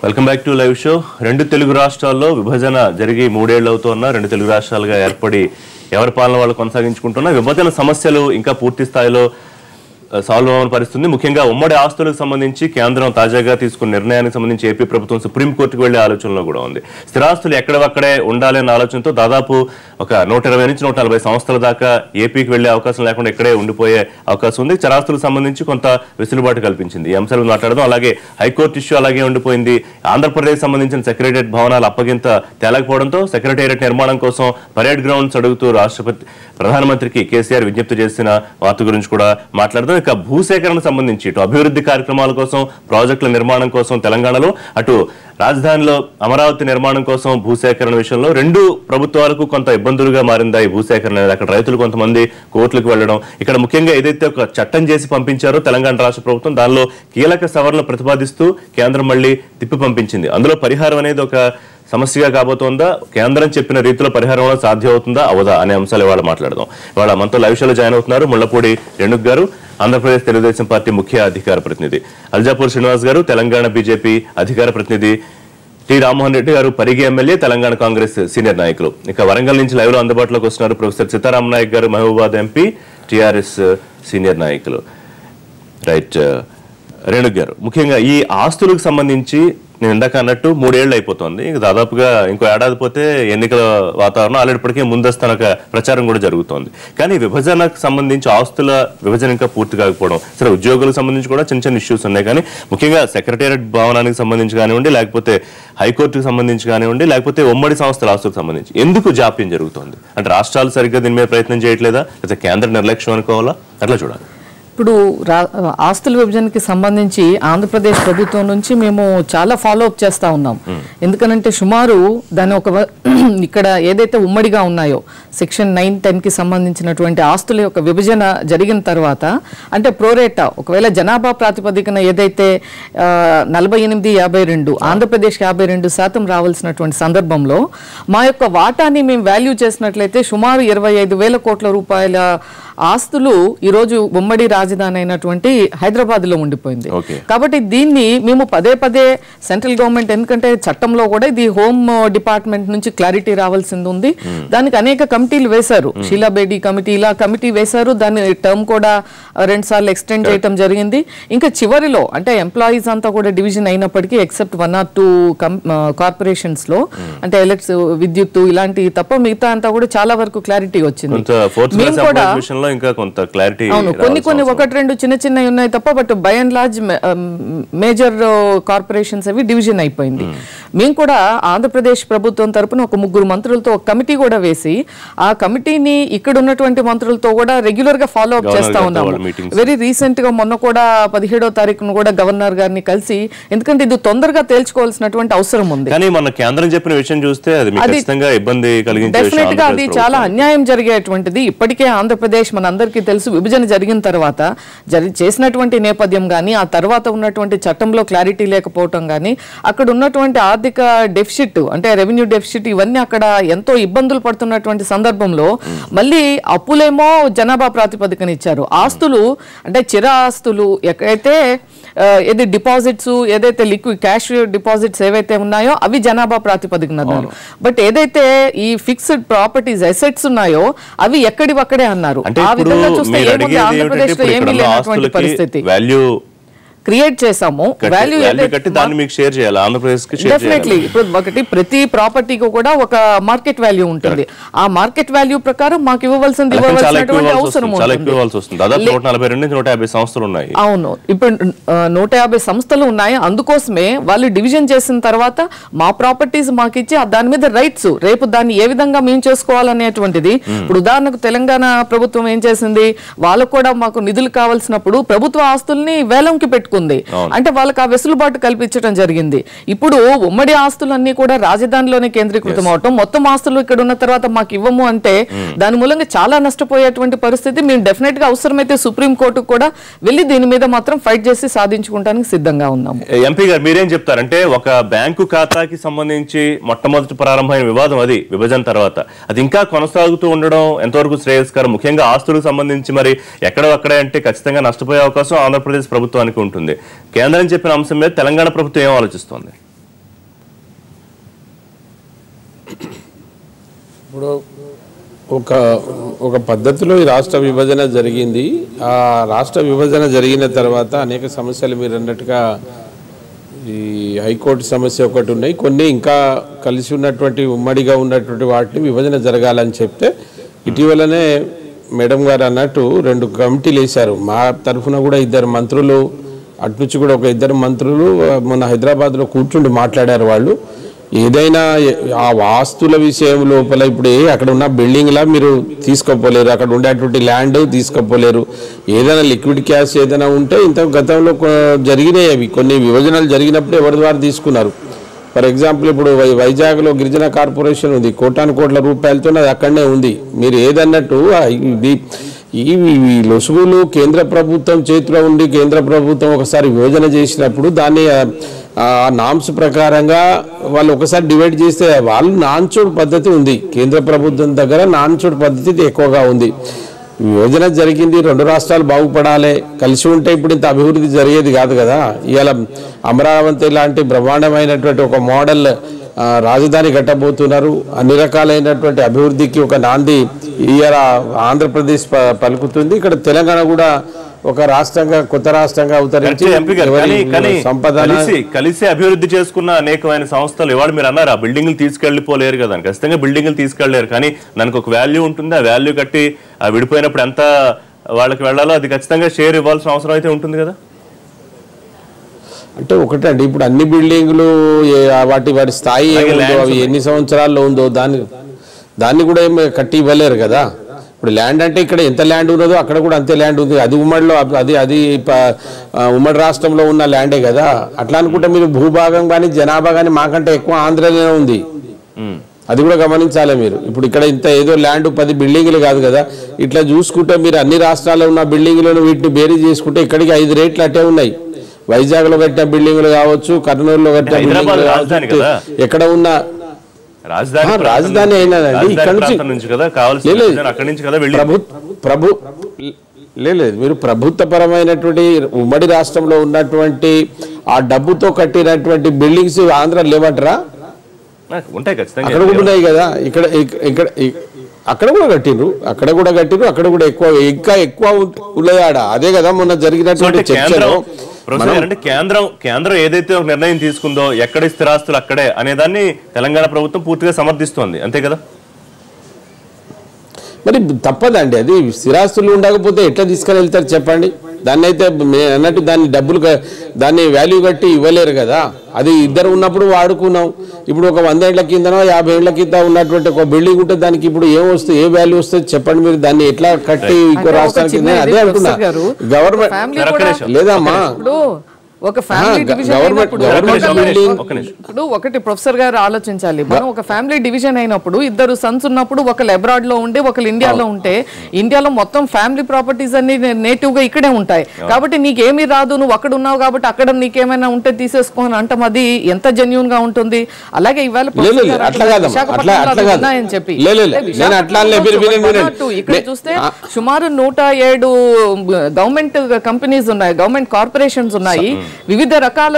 Welcome back to live show. రెండు తెలుగు రాష్ట్రాల్లో విభజన జరిగి 3 ఏళ్లు అవుతున్నా రెండు తెలుగు రాష్ట్రాలుగా ఏర్పడి ఎవరి పాలన వాళ్ళు కొనసాగించుకుంటున్నా విభజన సమస్యలు ఇంకా పూర్తి స్థాయిలో సాల్వ్ అవ్వని పరిస్థితుంది. ముఖ్యంగా ఉమ్మడి ఆస్తులకు సంబంధించి కేంద్రం తాజాగా తీసుకున్న నిర్ణయానికి సంబంధించి ఏపీ ప్రభుత్వం సుప్రీంకోర్టుకు వెళ్లే ఆలోచనలో కూడా ఉంది. స్థిరాస్తులు ఎక్కడవక్కడే ఉండాలి అన్న ఆలోచనతో దాదాపు ఒక 120 నుంచి 140 సంవత్సరాల దాకా ఏపీకి వెళ్లే అవకాశం లేకుండా ఇక్కడే ఉండిపోయే అవకాశం ఉంది. స్థిరాస్తులకు సంబంధించి కొంత వెసులుబాటు కల్పించింది. ఈ అంశాలు మాట్లాడదాం. అలాగే హైకోర్టు ఇష్యూ అలాగే ఉండిపోయింది. ఆంధ్రప్రదేశ్ సంబంధించిన సెక్రటేరియట్ భవనాలు అప్పగింత తేలకపోవడంతో సెక్రటేరియట్ నిర్మాణం కోసం పరేడ్ గ్రౌండ్స్ అడుగుతూ ప్రధానమంత్రికి కేసీఆర్ విజ్ఞప్తి చేసిన వార్త గురించి కూడా మాట్లాడదాం. ఇక భూసేకరణ సంబంధించి ఇటు అభివృద్ధి కార్యక్రమాల కోసం ప్రాజెక్టుల నిర్మాణం కోసం తెలంగాణలో, అటు రాజధానిలో అమరావతి నిర్మాణం కోసం భూసేకరణ విషయంలో రెండు ప్రభుత్వాలకు కొంత ఇబ్బందులుగా మారిందా ఈ భూసేకరణ అనేది. అక్కడ రైతులు కొంతమంది కోర్టులకు వెళ్లడం, ఇక్కడ ముఖ్యంగా ఏదైతే ఒక చట్టం చేసి పంపించారో తెలంగాణ రాష్ట్ర ప్రభుత్వం దానిలో కీలక సవరణలు ప్రతిపాదిస్తూ కేంద్రం మళ్ళీ తిప్పి పంపించింది. అందులో పరిహారం అనేది ఒక సమస్యగా కాబోతోందా, కేంద్రం చెప్పిన రీతిలో పరిహారం సాధ్యం అవుతుందా అవదా అనే అంశాలు ఇవాళ మాట్లాడదాం. ఇవాళ మనతో లైవ్ షోలో జాయిన్ అవుతున్నారు ముళ్లపూడి రేణుక్ గారు, ఆంధ్రప్రదేశ్ తెలుగుదేశం పార్టీ ముఖ్య అధికార ప్రతినిధి, అల్జాపూర్ శ్రీనివాస్ గారు, తెలంగాణ బీజేపీ అధికార ప్రతినిధి, టి రామ్మోహన్ రెడ్డి గారు, పరిగి ఎమ్మెల్యే, తెలంగాణ కాంగ్రెస్ సీనియర్ నాయకులు. ఇక వరంగల్ నుంచి లైవ్ లో అందుబాటులోకి వస్తున్నారు ప్రొఫెసర్ సీతారాం నాయక్ గారు, మహబూబాద్ ఎంపీ, టీఆర్ఎస్ సీనియర్ నాయకులు. రైట్ రేణుక్ గారు, ముఖ్యంగా ఈ ఆస్తులకు సంబంధించి నేను ఇందాక అన్నట్టు 3 ఏళ్ళు అయిపోతుంది. ఇంక దాదాపుగా ఇంకో ఏడాది పోతే ఎన్నికల వాతావరణం ఆల్రెడీ ఇప్పటికే ముందస్తున్న ప్రచారం కూడా జరుగుతోంది. కానీ విభజనకు సంబంధించి ఆస్తుల విభజన ఇంకా పూర్తి కాకపోవడం, సరే ఉద్యోగులకు సంబంధించి కూడా చిన్న చిన్న ఇష్యూస్ ఉన్నాయి. కానీ ముఖ్యంగా సెక్రటేరియట్ భవనానికి సంబంధించి కానివ్వండి, లేకపోతే హైకోర్టుకు సంబంధించి కానివ్వండి, లేకపోతే ఉమ్మడి సంస్థల ఆస్తులకు సంబంధించి ఎందుకు జాప్యం జరుగుతోంది? అంటే రాష్ట్రాలు సరిగ్గా దీని మీద ప్రయత్నం చేయట్లేదా, లేకపోతే కేంద్ర నిర్లక్ష్యం అనుకోవాలా? అట్లా చూడాలి. ఇప్పుడు ఆస్తుల విభజనకి సంబంధించి ఆంధ్రప్రదేశ్ ప్రభుత్వం నుంచి మేము చాలా ఫాలో అప్ చేస్తా ఉన్నాం. ఎందుకనంటే సుమారు దాని ఇక్కడ ఏదైతే ఉమ్మడిగా ఉన్నాయో సెక్షన్ 9, 10కి సంబంధించినటువంటి ఆస్తుల యొక్క విభజన జరిగిన తర్వాత, అంటే ప్రోరేటా ఒకవేళ జనాభా ప్రాతిపదికన ఏదైతే 48-52 ఆంధ్రప్రదేశ్కి 52% రావాల్సినటువంటి సందర్భంలో మా యొక్క వాటాని మేము వాల్యూ చేసినట్లయితే సుమారు 25,000 కోట్ల రూపాయల ఆస్తులు ఈరోజు ఉమ్మడి రాజధాని అయినటువంటి హైదరాబాద్ లో ఉండిపోయింది. కాబట్టి దీన్ని మేము పదే పదే సెంట్రల్ గవర్నమెంట్, ఎందుకంటే చట్టంలో కూడా ఇది హోమ్ డిపార్ట్మెంట్ నుంచి క్లారిటీ రావాల్సింది ఉంది. దానికి అనేక కమిటీలు వేశారు, షీలా బేడి కమిటీ, ఇలా కమిటీ వేశారు. దాని టర్మ్ కూడా 2 సార్లు ఎక్స్టెండ్ చేయడం జరిగింది. ఇంకా చివరిలో అంటే ఎంప్లాయీస్ అంతా కూడా డివిజన్ అయినప్పటికీ ఎక్సెప్ట్ 1 or 2 కార్పొరేషన్స్ లో, అంటే విద్యుత్ ఇలాంటి తప్ప మిగతా అంతా కూడా చాలా వరకు క్లారిటీ వచ్చింది. మేము కూడా కొన్ని 1-2 చిన్న చిన్నవి ఉన్నాయి తప్ప, but by and large major corporations అవి డివిజన్ అయిపోయింది. మేము కూడా ఆంధ్రప్రదేశ్ ప్రభుత్వం తరపున ఒక 3 మంత్రులతో ఒక కమిటీ కూడా వేసి ఆ కమిటీని ఇక్కడ ఉన్నటువంటి మంత్రులతో కూడా రెగ్యులర్ గా ఫాలో అప్ చేస్తా ఉన్నాము. వెరీ రీసెంట్ గా మొన్న కూడా 17వ తారీఖున కూడా గవర్నర్ గారిని కలిసి, ఎందుకంటే ఇది తొందరగా తేల్చుకోవాల్సినటువంటి అవసరం ఉంది. కానీ మన కేంద్రం చెప్పిన విషయం చూస్తే అది డెఫినెట్ గా అది చాలా అన్యాయం జరిగేటువంటిది. ఇప్పటికే ఆంధ్రప్రదేశ్ మనందరికీ తెలుసు విభజన జరిగిన తర్వాత చేసినటువంటి నేపథ్యం కానీ, ఆ తర్వాత ఉన్నటువంటి చట్టంలో క్లారిటీ లేకపోవటం కానీ, అక్కడ ఉన్నటువంటి ఆర్థిక డెఫిసిట్ అంటే రెవెన్యూ డెఫిసిట్, ఇవన్నీ అక్కడ ఎంతో ఇబ్బందులు పడుతున్నటువంటి సందర్భంలో మళ్ళీ అప్పులేమో జనాభా ప్రాతిపదికన ఇచ్చారు. ఆస్తులు అంటే చిర ఆస్తులు ఎక్కడైతే ఏది డిపాజిట్స్, ఏదైతే లిక్విడ్ క్యాష్ డిపాజిట్స్ ఏవైతే ఉన్నాయో అవి జనాభా ప్రాతిపదికన అన్నారు. బట్ ఏదైతే ఈ ఫిక్స్డ్ ప్రాపర్టీస్ అసెట్స్ ఉన్నాయో అవి ఎక్కడివక్కడే అన్నారు. ఆ విధంగా చూస్తే ఏముంది, ఆంధ్రప్రదేశ్ లో ఏమీ లేనటువంటి పరిస్థితి క్రియేట్ చేసాము. డెఫినెట్లీ ఇప్పుడు ఒకటి ప్రతి ప్రాపర్టీకి కూడా ఒక మార్కెట్ వాల్యూ ఉంటుంది. ఆ మార్కెట్ వాల్యూ ప్రకారం మాకు ఇవ్వవలసింది ఇవ్వవలసినటువంటి అవసరం ఉంది. అవును, ఇప్పుడు 150 సంస్థలు ఉన్నాయి. అందుకోసమే వాళ్ళు డివిజన్ చేసిన తర్వాత మా ప్రాపర్టీస్ మాకు ఇచ్చి దాని మీద రైట్స్, రేపు దాన్ని ఏ విధంగా మేము చేసుకోవాలనేటువంటిది. ఇప్పుడు ఉదాహరణకు తెలంగాణ ప్రభుత్వం ఏం చేసింది, వాళ్ళకు కూడా మాకు నిధులు కావాల్సినప్పుడు ప్రభుత్వ ఆస్తుల్ని వేలంకి పెట్టుకుంది. అంటే వాళ్ళకి ఆ వెసులుబాటు కల్పించడం జరిగింది. ఇప్పుడు ఉమ్మడి ఆస్తులన్నీ కూడా రాజధానిలోనే కేంద్రీకృతం అవటం, మొత్తం ఆస్తులు ఇక్కడ ఉన్న తర్వాత మాకు ఇవ్వము అంటే దాని మూలంగా చాలా నష్టపోయేటువంటి పరిస్థితి. మేము డెఫినెట్ గా అవసరమైతే సుప్రీం కోర్టుకు కూడా వెళ్ళి దీని మీద మాత్రం ఫైట్ చేసి సాధించుకోవడానికి సిద్ధంగా ఉన్నాము. ఎంపీ గారు మీరేం చెప్తారంటే, ఒక బ్యాంకు ఖాతాకి సంబంధించి మొట్టమొదటి ప్రారంభమైన వివాదం అది విభజన తర్వాత అది ఇంకా కొనసాగుతూ ఉండడం ఎంతవరకు శ్రేయస్కరం? ముఖ్యంగా ఆస్తులకు సంబంధించి మరి ఎక్కడొక్కడే అంటే ఖచ్చితంగా నష్టపోయే అవకాశం ఆంధ్రప్రదేశ్ ప్రభుత్వానికి ఉంటుంది. కేంద్రం చెప్పిన అంశం మీద తెలంగాణ ప్రభుత్వం ఏం ఆలోచిస్తోంది? ఇప్పుడు ఒక పద్ధతిలో ఈ రాష్ట్ర విభజన జరిగింది. ఆ రాష్ట్ర విభజన జరిగిన తర్వాత అనేక సమస్యలు మీరు అన్నట్టుగా ఈ హైకోర్టు సమస్య ఒకటి ఉన్నాయి, కొన్ని ఇంకా కలిసి ఉన్నటువంటి ఉమ్మడిగా ఉన్నటువంటి వాటిని విభజన జరగాలని చెప్తే ఇటీవలనే మేడం గారు అన్నట్టు 2 కమిటీలు వేశారు. మా తరఫున కూడా 2 మంత్రులు, అటు నుంచి కూడా ఒక 2 మంత్రులు మొన్న హైదరాబాద్లో కూర్చుండి మాట్లాడారు. వాళ్ళు ఏదైనా ఆ వాస్తుల విషయం లోపల ఇప్పుడు అక్కడ ఉన్న బిల్డింగ్లా మీరు తీసుకోపోలేరు, అక్కడ ఉండేటువంటి ల్యాండ్ తీసుకోపోలేరు. ఏదైనా లిక్విడ్ క్యాష్ ఏదైనా ఉంటే ఇంత గతంలో జరిగినాయి, అవి కొన్ని విభజనలు జరిగినప్పుడు ఎవరి ద్వారా తీసుకున్నారు. ఫర్ ఎగ్జాంపుల్ ఇప్పుడు వైజాగ్లో గిరిజన కార్పొరేషన్ ఉంది, కోటాను రూపాయలతో అది అక్కడనే ఉంది. మీరు ఏదన్నట్టు ఈ లొసుగులు కేంద్ర ప్రభుత్వం చేతిలో ఉండి కేంద్ర ప్రభుత్వం ఒకసారి విభజన చేసినప్పుడు దాన్ని నామ్స్ ప్రకారంగా వాళ్ళు ఒకసారి డివైడ్ చేస్తే వాళ్ళు నాన్చోడ్ పద్ధతి ఉంది, కేంద్ర ప్రభుత్వం దగ్గర నాన్చోడ్ పద్ధతి ఎక్కువగా ఉంది. విభజన జరిగింది, 2 రాష్ట్రాలు బాగుపడాలి, కలిసి ఉంటే ఇప్పుడు ఇంత అభివృద్ధి జరిగేది కాదు కదా. ఇవాళ అమరావతి లాంటి బ్రహ్మాండమైనటువంటి ఒక మోడల్ రాజధాని కట్టబోతున్నారు. అన్ని రకాలైనటువంటి అభివృద్ధికి ఒక నాంది ఇవాళ ఆంధ్రప్రదేశ్ పలుకుతుంది. ఇక్కడ తెలంగాణ కూడా ఒక రాష్ట్రంగా కొత్త రాష్ట్రంగా అవతరించి కలిసి అభివృద్ధి చేసుకున్న అనేకమైన సంస్థలు ఇవాళ మీరు అన్నారు ఆ బిల్డింగ్లు తీసుకెళ్లిపోలేరు కదా, ఖచ్చితంగా బిల్డింగ్లు తీసుకెళ్లేరు, కానీ దానికి ఒక వాల్యూ ఉంటుంది. ఆ వాల్యూ కట్టి విడిపోయినప్పుడు ఎంత వాళ్ళకి వెళ్ళాలో అది ఖచ్చితంగా షేర్ ఇవ్వాల్సిన అవసరం అయితే ఉంటుంది కదా. అంటే ఒకటండి, ఇప్పుడు అన్ని బిల్డింగ్లు వాటి స్థాయి అవి ఎన్ని సంవత్సరాల్లో ఉందో దాన్ని కూడా ఏమి కట్టి ఇవ్వలేరు కదా. ఇప్పుడు ల్యాండ్ అంటే ఇక్కడ ఎంత ల్యాండ్ ఉన్నదో అక్కడ కూడా అంతే ల్యాండ్ ఉంది. అది ఉమ్మడిలో అది ఉమ్మడి రాష్ట్రంలో ఉన్న ల్యాండే కదా. అట్లా అనుకుంటే మీరు భూభాగం కానీ జనాభా కానీ మాకంటే ఎక్కువ ఆంధ్రలోనే ఉంది, అది కూడా గమనించాలి మీరు. ఇప్పుడు ఇక్కడ ఇంత ఏదో ల్యాండ్ 10 బిల్డింగ్లు కాదు కదా. ఇట్లా చూసుకుంటే మీరు అన్ని రాష్ట్రాల్లో ఉన్న బిల్డింగ్లను వీటిని బేరీ చేసుకుంటే ఇక్కడికి 5 రేట్లు అట్టే ఉన్నాయి. వైజాగ్ లో కట్టిన బిల్డింగ్లు కావచ్చు, కర్నూలులో కట్టిన బిల్డింగ్లు కావచ్చు, ఎక్కడ ఉన్న రాజధాని అయినదండి. ఇక్కడ నుంచి లేదు, మీరు ప్రభుత్వపరమైనటువంటి ఉమ్మడి రాష్ట్రంలో ఉన్నటువంటి ఆ డబ్బుతో కట్టినటువంటి బిల్డింగ్స్ ఆంధ్ర లేవంటారా? అక్కడ కూడా ఉన్నాయి కదా. అక్కడ కూడా కట్టిండ్రు, అక్కడ కూడా ఇంకా ఎక్కువ ఉన్నాయాడ. అదే కదా మొన్న జరిగినటువంటి చర్చలో అంటే కేంద్రం ఏదైతే ఒక నిర్ణయం తీసుకుందో ఎక్కడ స్థిరాస్తులు అక్కడే అనేదాన్ని తెలంగాణ ప్రభుత్వం పూర్తిగా సమర్థిస్తోంది, అంతే కదా. మరి తప్పదండి, అది స్థిరాస్తులు ఉండకపోతే ఎట్లా తీసుకొని వెళ్తారు చెప్పండి. దాన్ని అయితే అన్నట్టు దాన్ని వాల్యూ కట్టి ఇవ్వలేరు కదా. అది ఇద్దరు ఉన్నప్పుడు వాడుకున్నాం. ఇప్పుడు ఒక 100 ఏళ్ల కిందనో 50 ఏళ్ల కింద ఉన్నటువంటి ఒక బిల్డింగ్ ఉంటే దానికి ఇప్పుడు ఏ వాల్యూ వస్తుంది చెప్పండి మీరు. దాన్ని ఎట్లా కట్టి ఇంకో రాష్ట్రానికి అదే అంటున్నా. గవర్నమెంట్ లేదమ్మా, ఒక ఫ్యామిలీ డివిజన్ ఇప్పుడు ఒకటి ప్రొఫెసర్ గారు ఆలోచించాలి. మనం ఒక ఫ్యామిలీ డివిజన్ అయినప్పుడు 2 సన్స్ ఉన్నప్పుడు ఒకళ్ళు అబ్రాడ్ లో ఉండి ఒకళ్ళు ఇండియాలో ఉంటే ఇండియాలో మొత్తం ఫ్యామిలీ ప్రాపర్టీస్ అన్ని నేటివ్ గా ఇక్కడే ఉంటాయి. కాబట్టి నీకేమీ రాదు, నువ్వు అక్కడ ఉన్నావు కాబట్టి అక్కడ నీకేమైనా ఉంటే తీసేసుకో అని అంటాం. అది ఎంత జెన్యూన్ గా ఉంటుంది. అలాగే ఇవాళ చెప్పి ఇక్కడ చూస్తే సుమారు 107 గవర్నమెంట్ కంపెనీస్ ఉన్నాయి, గవర్నమెంట్ కార్పొరేషన్స్ ఉన్నాయి, వివిధ రకాల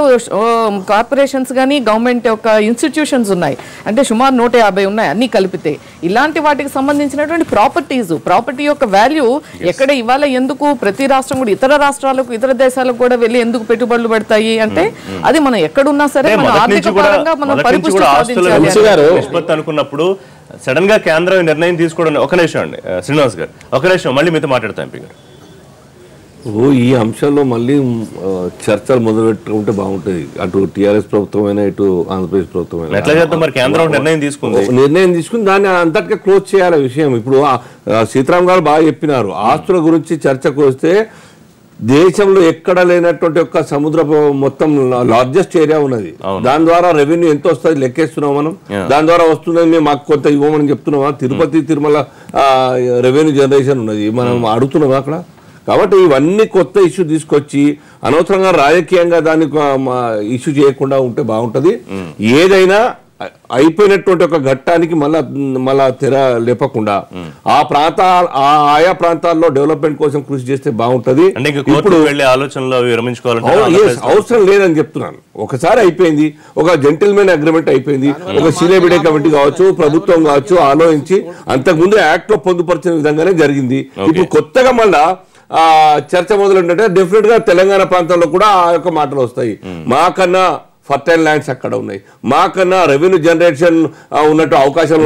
కార్పొరేషన్స్ కానీ గవర్నమెంట్ యొక్క ఇన్స్టిట్యూషన్స్ ఉన్నాయి. అంటే సుమారు 150 ఉన్నాయి అన్ని కలిపితే. ఇలాంటి వాటికి సంబంధించినటువంటి ప్రాపర్టీ యొక్క వాల్యూ ఎక్కడ ఇవాళ ఎందుకు ప్రతి రాష్ట్రం కూడా ఇతర రాష్ట్రాలకు ఇతర దేశాలకు కూడా వెళ్ళి ఎందుకు పెట్టుబడులు పెడతాయి అంటే అది మనం ఎక్కడున్నా సరే మన ఆర్థిక పరంగా మనం పరిపుష్టి సాధించాలి అనుకున్నప్పుడు సడన్ గా కేంద్రం నిర్ణయం తీసుకోవడం. ఒక నిమిషం అండి శ్రీనివాస్ గారు, ఒక నిమిషం మళ్ళీ మీతో మాట్లాడతాం ఎంపీ గారు. ఈ అంశంలో మళ్ళీ చర్చలు మొదలుపెట్టుకుంటే బాగుంటుంది. అటు టీఆర్ఎస్ ప్రభుత్వం అయినా ఇటు ఆంధ్రప్రదేశ్ ప్రభుత్వం అయినా నిర్ణయం తీసుకుని దాన్ని అంతటిగా క్లోజ్ చేయాలి విషయం. ఇప్పుడు సీతారాం గారు బాగా చెప్పినారు, ఆస్తుల గురించి చర్చకు వస్తే దేశంలో ఎక్కడ లేనటువంటి ఒక సముద్రపు మొత్తం లార్జెస్ట్ ఏరియా ఉన్నది. దాని ద్వారా రెవెన్యూ ఎంత వస్తుంది లెక్కేస్తున్నాం మనం. దాని ద్వారా వస్తుందని మేము మాకు కొంత ఇవ్వమని చెప్తున్నామా? తిరుపతి తిరుమల రెవెన్యూ జనరేషన్ ఉన్నది, మనం అడుగుతున్నాం అక్కడ. కాబట్టి ఇవన్నీ కొత్త ఇష్యూ తీసుకొచ్చి అనవసరంగా రాజకీయంగా దాన్ని ఇష్యూ చేయకుండా ఉంటే బాగుంటుంది. ఏదైనా అయిపోయినటువంటి ఒక ఘట్టానికి మళ్ళా తెర లేపకుండా ఆయా ప్రాంతాల్లో డెవలప్మెంట్ కోసం కృషి చేస్తే బాగుంటది. ఇప్పుడు వెళ్ళే ఆలోచనలో విరమించుకోవాలంటే అవసరం లేదని చెప్తున్నాను. ఒకసారి అయిపోయింది, ఒక జెంటిల్మెన్ అగ్రిమెంట్ అయిపోయింది. ఒక సిలేబిడే కమిటీ కావచ్చు, ప్రభుత్వం కావచ్చు ఆలోచించి అంతకుముందు యాక్ట్ లో పొందుపరిచిన విధంగానే జరిగింది. ఇప్పుడు కొత్తగా మళ్ళా చర్చ మొదలుంటే డెఫినెట్ గా తెలంగాణ ప్రాంతంలో కూడా ఆ యొక్క మాటలు వస్తాయి. మాకన్నా ఫర్టైల్ ల్యాండ్స్ అక్కడ ఉన్నాయి, మాకన్నా రెవెన్యూ జనరేషన్ ఉన్నట్టు అవకాశాలు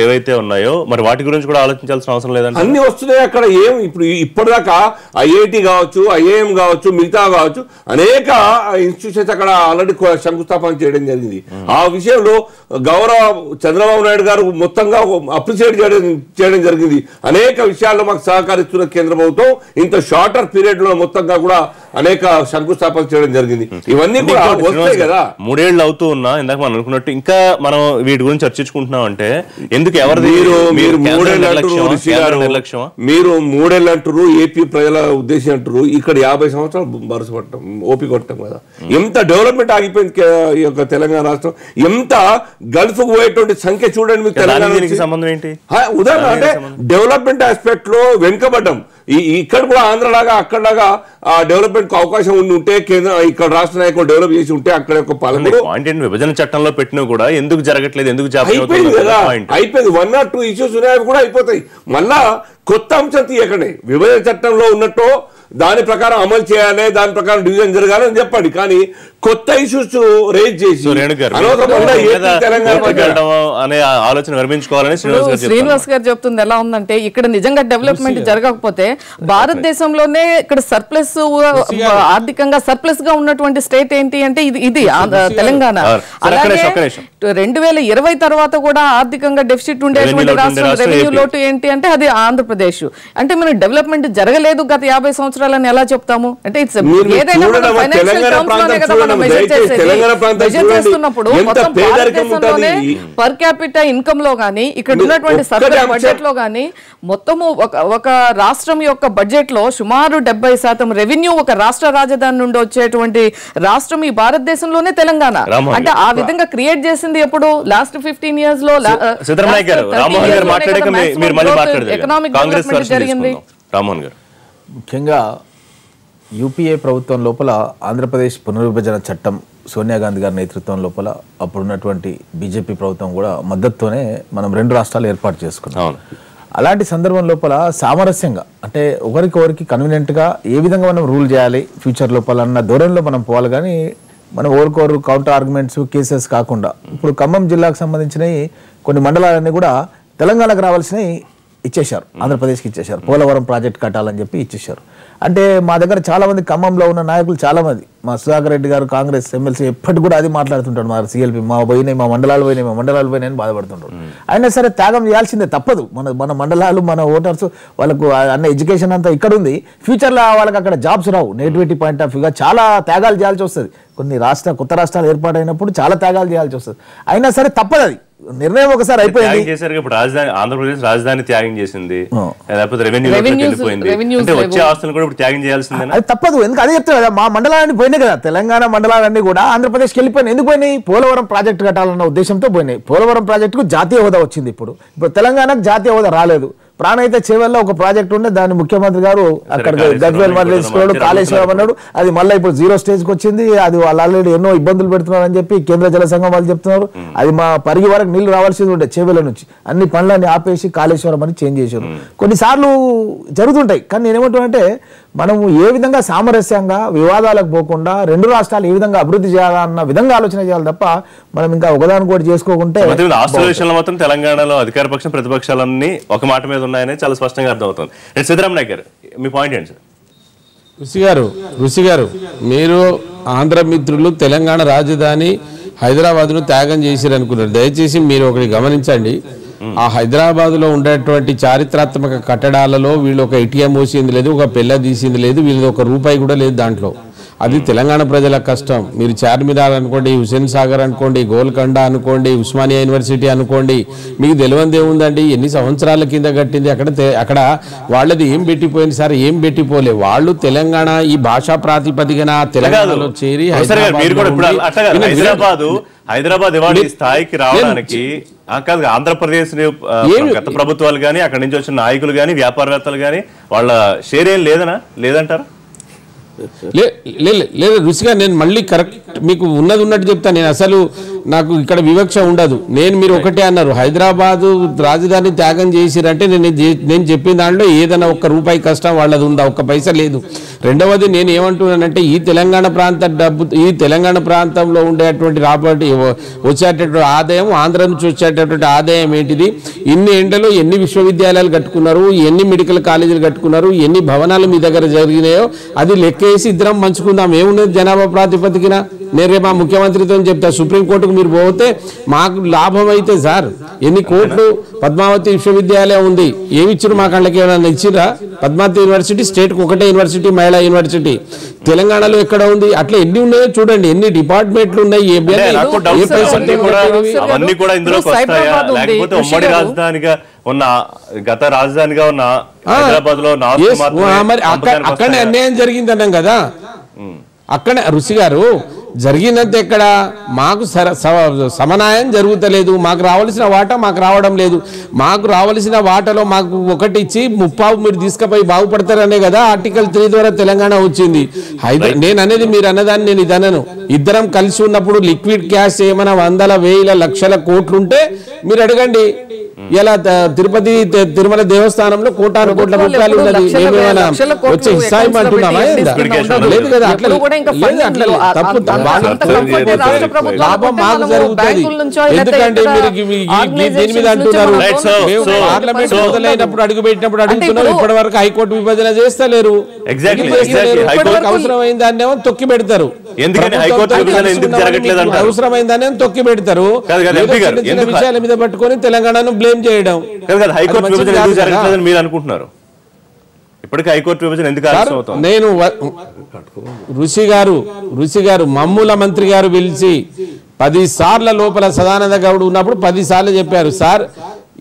ఏవైతే ఉన్నాయో మరి వాటి గురించి కూడా ఆలోచించాల్సిన అవసరం లేదండి. అన్ని వస్తున్నాయి అక్కడ. ఏం ఇప్పుడు ఇప్పటిదాకా ఐఐటి కావచ్చు, ఐఐఎం కావచ్చు, మిగతా కావచ్చు, అనేక ఇన్స్టిట్యూషన్స్ అక్కడ ఆల్రెడీ శంకుస్థాపన చేయడం జరిగింది. ఆ విషయంలో గౌరవ చంద్రబాబు నాయుడు గారు మొత్తంగా అప్రిషియేట్ చేయడం జరిగింది. అనేక విషయాల్లో మాకు సహకరిస్తున్న కేంద్ర ప్రభుత్వం ఇంత షార్టర్ పీరియడ్ మొత్తంగా కూడా అనేక శంకుస్థాపన చేయడం జరిగింది. ఇవన్నీ కూడా వస్తాయి కదా. 3 ఏళ్ళు అవుతూ ఉన్నా ఇందాక మనం అనుకున్నట్టు ఇంకా మనం వీటి గురించి చర్చించుకుంటున్నాం అంటే ఎందుకు మీరు 3 ఏళ్ళు అంటారు, ఏపీ ప్రజల ఉద్దేశం అంటారు. ఇక్కడ 50 సంవత్సరాలు బరుసు పట్టడం ఓపి కొట్టడం కదా. ఎంత డెవలప్మెంట్ ఆగిపోయింది ఈ యొక్క తెలంగాణ రాష్ట్రం. ఎంత గల్ఫ్ పోయేటువంటి సంఖ్య చూడండి. మీకు తెలంగాణ సంబంధం ఏంటి? ఉదాహరణ అంటే డెవలప్మెంట్ ఆస్పెక్ట్ లో వెనుకబడ్డం. ఇక్కడ కూడా ఆంధ్రలాగా అక్కడలాగా డెవలప్మెంట్ అవకాశం ఉంటే ఇక్కడ రాష్ట్ర నాయకులు డెవలప్ చేసి ఉంటే అక్కడ యొక్క పాలన విభజన చట్టంలో పెట్టినా కూడా ఎందుకు జరగట్లేదు, ఎందుకు అయిపోయింది కదా. అయిపోయింది. 1 or 2 ఇష్యూస్ ఉన్నాయి, కూడా అయిపోతాయి. మళ్ళా కొత్త అంశం తీయకండి. విభజన చట్టంలో ఉన్నట్టు దాని ప్రకారం అమలు చేయాలి, దాని ప్రకారం డివిజన్ జరగాలి అని చెప్పండి. కానీ కొత్త ఇష్యూస్ రేజ్ చేసి అనే ఆలోచన విరమించుకోవాలని శ్రీనివాస్ గారు చెప్తుంది ఎలా ఉందంటే, ఇక్కడ నిజంగా డెవలప్మెంట్ జరగకపోతే భారతదేశంలోనే ఇక్కడ సర్ప్లస్ ఆర్థికంగా సర్ప్లస్ గా ఉన్నటువంటి స్టేట్ ఏంటి అంటే ఇది తెలంగాణ. అలాగే 2020 తర్వాత కూడా ఆర్థికంగా డెఫిసిట్ ఉండేటువంటి రాష్ట్రం, రెవెన్యూ లోటు ఏంటి అంటే అది ఆంధ్రప్రదేశ్. అంటే మనం డెవలప్మెంట్ జరగలేదు గత 50 సంవత్సరాలని ఎలా చెప్తాము? అంటే ఏదైనా చేస్తున్నప్పుడు మొత్తం భారతదేశంలోనే పర్ క్యాపిటల్ ఇన్కమ్ లో గానీ, ఇక్కడ ఉన్నటువంటి సర్కార్ బడ్జెట్ లో గానీ మొత్తము ఒక రాష్ట్రం యొక్క బడ్జెట్ లో సుమారు 70% రెవెన్యూ ఒక రాష్ట్ర రాజధాని నుండి వచ్చేటువంటి రాష్ట్రం ఈ భారతదేశంలోనే తెలంగాణ. అంటే ఆ విధంగా క్రియేట్ చేసింది ఎప్పుడు? లాస్ట్ 15 years లో ఎకనామిక్ డెవలప్మెంట్ జరిగింది. ముఖ్యంగా యూపీఏ ప్రభుత్వం లోపల ఆంధ్రప్రదేశ్ పునర్విభజన చట్టం సోనియా గాంధీ గారి నేతృత్వం లోపల అప్పుడున్నటువంటి బీజేపీ ప్రభుత్వం కూడా మద్దతుతోనే మనం 2 రాష్ట్రాలు ఏర్పాటు చేసుకున్నాం. అలాంటి సందర్భం లోపల సామరస్యంగా అంటే ఒకరికి కన్వీనియంట్గా ఏ విధంగా మనం రూల్ చేయాలి ఫ్యూచర్ లోపల అన్న ధోరణిలో మనం పోవాలి. కానీ మనం ఓరుకోరు కౌంటర్ ఆర్గ్యుమెంట్స్ కేసెస్ కాకుండా ఇప్పుడు ఖమ్మం జిల్లాకు సంబంధించినవి కొన్ని మండలాలన్నీ కూడా తెలంగాణకు రావాల్సినవి ఇచ్చేశారు, ఆంధ్రప్రదేశ్కి ఇచ్చేశారు. పోలవరం ప్రాజెక్ట్ కట్టాలని చెప్పి ఇచ్చేశారు. అంటే మా దగ్గర చాలామంది ఖమ్మంలో ఉన్న నాయకులు చాలామంది, మా సుధాకర్ రెడ్డి గారు కాంగ్రెస్ ఎమ్మెల్సీ ఎప్పటికి కూడా అది మాట్లాడుతుంటాడు. మా సిఎల్పి మా మండలాలు పోయినాయి అని బాధపడుతుంటాడు. అయినా సరే త్యాగం చేయాల్సిందే, తప్పదు. మన మండలాలు, మన ఓటర్స్, వాళ్ళకు అన్న ఎడ్యుకేషన్ అంతా ఇక్కడ ఉంది. ఫ్యూచర్లో వాళ్ళకి అక్కడ జాబ్స్ రావు. నేటివిటీ పాయింట్ ఆఫ్ వ్యూగా చాలా త్యాగాలు చేయాల్సి వస్తుంది. కొన్ని కొత్త రాష్ట్రాలు ఏర్పాటైనప్పుడు చాలా త్యాగాలు చేయాల్సి వస్తుంది. అయినా సరే తప్పదు, అది నిర్ణయం ఒకసారి అయిపోయింది. ఇప్పుడు రాజధాని ఆంధ్రప్రదేశ్ రాజధాని త్యాగం చేసింది, లేకపోతే వచ్చే ఆస్తులను కూడా ఇప్పుడు త్యాగం చేయాల్సిందే. అది తప్పదు. ఎందుకు అదే చెప్తారు కదా, మా మండలాలన్నీ పోయినాయి కదా, తెలంగాణ మండలాలన్నీ కూడా ఆంధ్రప్రదేశ్కి వెళ్ళిపోయినాయి. ఎందుకు పోయినాయి? పోలవరం ప్రాజెక్టు కట్టాలన్న ఉద్దేశంతో పోయినాయి. పోలవరం ప్రాజెక్టుకు జాతీయ హోదా వచ్చింది. ఇప్పుడు తెలంగాణకు జాతీయ హోదా రాలేదు. ప్రాణహిత చేవల్లో ఒక ప్రాజెక్ట్ ఉండే, దాన్ని ముఖ్యమంత్రి గారు అక్కడ గజ్వేల్ మరలేసుకోవడం, కాళేశ్వరం అన్నాడు. అది మళ్ళీ ఇప్పుడు 0 స్టేజ్కి వచ్చింది. అది వాళ్ళు ఆల్రెడీ ఎన్నో ఇబ్బందులు పెడుతున్నారని చెప్పి కేంద్ర జల సంఘం వాళ్ళు చెప్తున్నారు. అది మా పరిగి వరకు నీళ్లు రావాల్సింది ఉండే చేవెల నుంచి, అన్ని పనులన్నీ ఆపేసి కాళేశ్వరం అని చేంజ్ చేశారు. కొన్నిసార్లు జరుగుతుంటాయి. కానీ నేనేమంటున్నానంటే, మనము ఏ విధంగా సామరస్యంగా వివాదాలకు పోకుండా 2 రాష్ట్రాలు ఏ విధంగా అభివృద్ధి చేయాలన్న విధంగా ఆలోచన చేయాలి తప్ప మనం ఇంకా ఒకదాని కూడా చేసుకోకుంటే. మాత్రం తెలంగాణలో అధికార పక్షం ప్రతిపక్షాలన్నీ ఒక మాట మీద ఉన్నాయని చాలా స్పష్టంగా అర్థమవుతుంది. సిద్ధరామయ్య గారు, మీ పాయింట్ ఏంటి సార్? ఋషి గారు, మీరు ఆంధ్ర మిత్రులు తెలంగాణ రాజధాని హైదరాబాద్ను త్యాగం చేసిరు అనుకున్నారు. దయచేసి మీరు ఒకటి గమనించండి. ఆ హైదరాబాద్లో ఉండేటువంటి చారిత్రాత్మక కట్టడాలలో వీళ్ళు ఒక ATM మోసింది లేదు, ఒక పెళ్ళ తీసింది లేదు, వీళ్ళది ఒక రూపాయి కూడా లేదు దాంట్లో. అది తెలంగాణ ప్రజల కష్టం. మీరు చార్మినార్ అనుకోండి, హుసేన్ సాగర్ అనుకోండి, గోల్కొండ అనుకోండి, ఉస్మానియా యూనివర్సిటీ అనుకోండి, మీకు తెలియంది ఏముందండి? ఎన్ని సంవత్సరాల కింద కట్టింది. అక్కడ వాళ్ళది ఏం పెట్టిపోయింది సార్? ఏం పెట్టిపోలే. వాళ్ళు తెలంగాణ ఈ భాషా ప్రాతిపదికన తెలంగాణలో చేరి హైదరాబాద్ ఇవాళ ఈ స్థాయికి రావడానికి ఆంధ్రప్రదేశ్ గత ప్రభుత్వాలు కానీ అక్కడి నుంచి వచ్చిన నాయకులు కానీ వ్యాపారవేత్తలు కానీ వాళ్ళ షేర్ ఏం లేదంటారా? లేదు రుచిగా నేను మళ్ళీ కరెక్ట్ మీకు ఉన్నది ఉన్నట్టు చెప్తాను. నేను అసలు నాకు ఇక్కడ వివక్ష ఉండదు. మీరు ఒకటే అన్నారు, హైదరాబాదు రాజధాని త్యాగం చేసిరంటే నేను చెప్పిన దాంట్లో ఏదైనా ఒక్క రూపాయి కష్టం వాళ్ళది ఉందా? ఒక్క పైసా లేదు. రెండవది నేను ఏమంటున్నానంటే ఈ తెలంగాణ ప్రాంతంలో ఉండేటువంటి రాబట్టి వచ్చేటటువంటి ఆదాయం, ఆంధ్ర నుంచి వచ్చేటటువంటి ఆదాయం ఏంటిది? ఇన్ని ఎండలో ఎన్ని విశ్వవిద్యాలయాలు కట్టుకున్నారు, ఎన్ని మెడికల్ కాలేజీలు కట్టుకున్నారు, ఎన్ని భవనాలు మీ దగ్గర జరిగినాయో అది లెక్కేసి ఇద్దరం పంచుకుందాం. ఏమున్నది జనాభా ప్రాతిపదికన? నేను రేపు మా ముఖ్యమంత్రితో చెప్తా, సుప్రీంకోర్టుకు మీరు పోతే మాకు లాభం అయితే సార్ ఎన్ని కోట్లు పద్మావతి విశ్వవిద్యాలయం ఉంది, ఏమి ఇచ్చారు మా కళ్ళకి? ఏమైనా ఇచ్చిరా? పద్మావతి యూనివర్సిటీ స్టేట్కి ఒకటే యూనివర్సిటీ, మహిళా యూనివర్సిటీ. తెలంగాణలో ఎక్కడ ఉంది? అట్లా ఎన్ని ఉన్నాయో చూడండి, ఎన్ని డిపార్ట్మెంట్లు ఉన్నాయి. ఉమ్మడి రాజధానిగా ఉన్న గత రాజధానిగా ఉన్న హైదరాబాద్ లో మరి అక్కడనే అన్యాయం జరిగింది అన్నాం కదా. అక్కడే రుచి గారు జరిగినంత ఎక్కడ మాకు సమన్యాయం జరుగుతలేదు. మాకు రావాల్సిన వాటా మాకు రావడం లేదు. మాకు రావాల్సిన వాటాలో మాకు ఒకటి ఇచ్చి 30 మీరు తీసుకుపోయి బాగుపడతారనే కదా ఆర్టికల్ 3 ద్వారా తెలంగాణ వచ్చింది. నేను అనేది మీరు అన్నదాన్ని నేను ఇది అనను. ఇద్దరం కలిసి ఉన్నప్పుడు లిక్విడ్ క్యాష్ ఏమైనా 100,000 లక్షల కోట్లుంటే మీరు అడగండి. ఇలా తిరుపతి తిరుమల దేవస్థానంలో కోటాను కోట్ల రూపాయలు ఉన్నది. వచ్చే హిస్సాయం అంటున్నామా? లేదు కదా. అట్లా తప్పు లాభం మాకు జరుగుతుంది. ఎందుకంటే మీరు దీని మీద అంటున్నారు. పార్లమెంట్ మొదలైనప్పుడు అడుగుపెట్టినప్పుడు అడుగుతున్నారు. ఇప్పటి వరకు హైకోర్టు విభజన చేస్తలేరు. అవసరమైన దాన్ని ఏమో తొక్కి పెడతారు. అవసరమైన దాన్ని తొక్కి పెడతారు. విషయాల మీద పట్టుకొని తెలంగాణను బ్లేమ్ చేయడం. హైకోర్టు విభజన ఎందుకు జరగట్లేదని మీరు అనుకుంటున్నారు? ఇప్పటికీ హైకోర్టు విభజన ఎందుకు ఆలస్యం అవుతుంది? నేను రుచి గారు మమ్ముల మంత్రి గారు పిలిచి 10 సార్ల లోపల సదానంద గౌడ్ ఉన్నప్పుడు 10 సార్లు చెప్పారు, సార్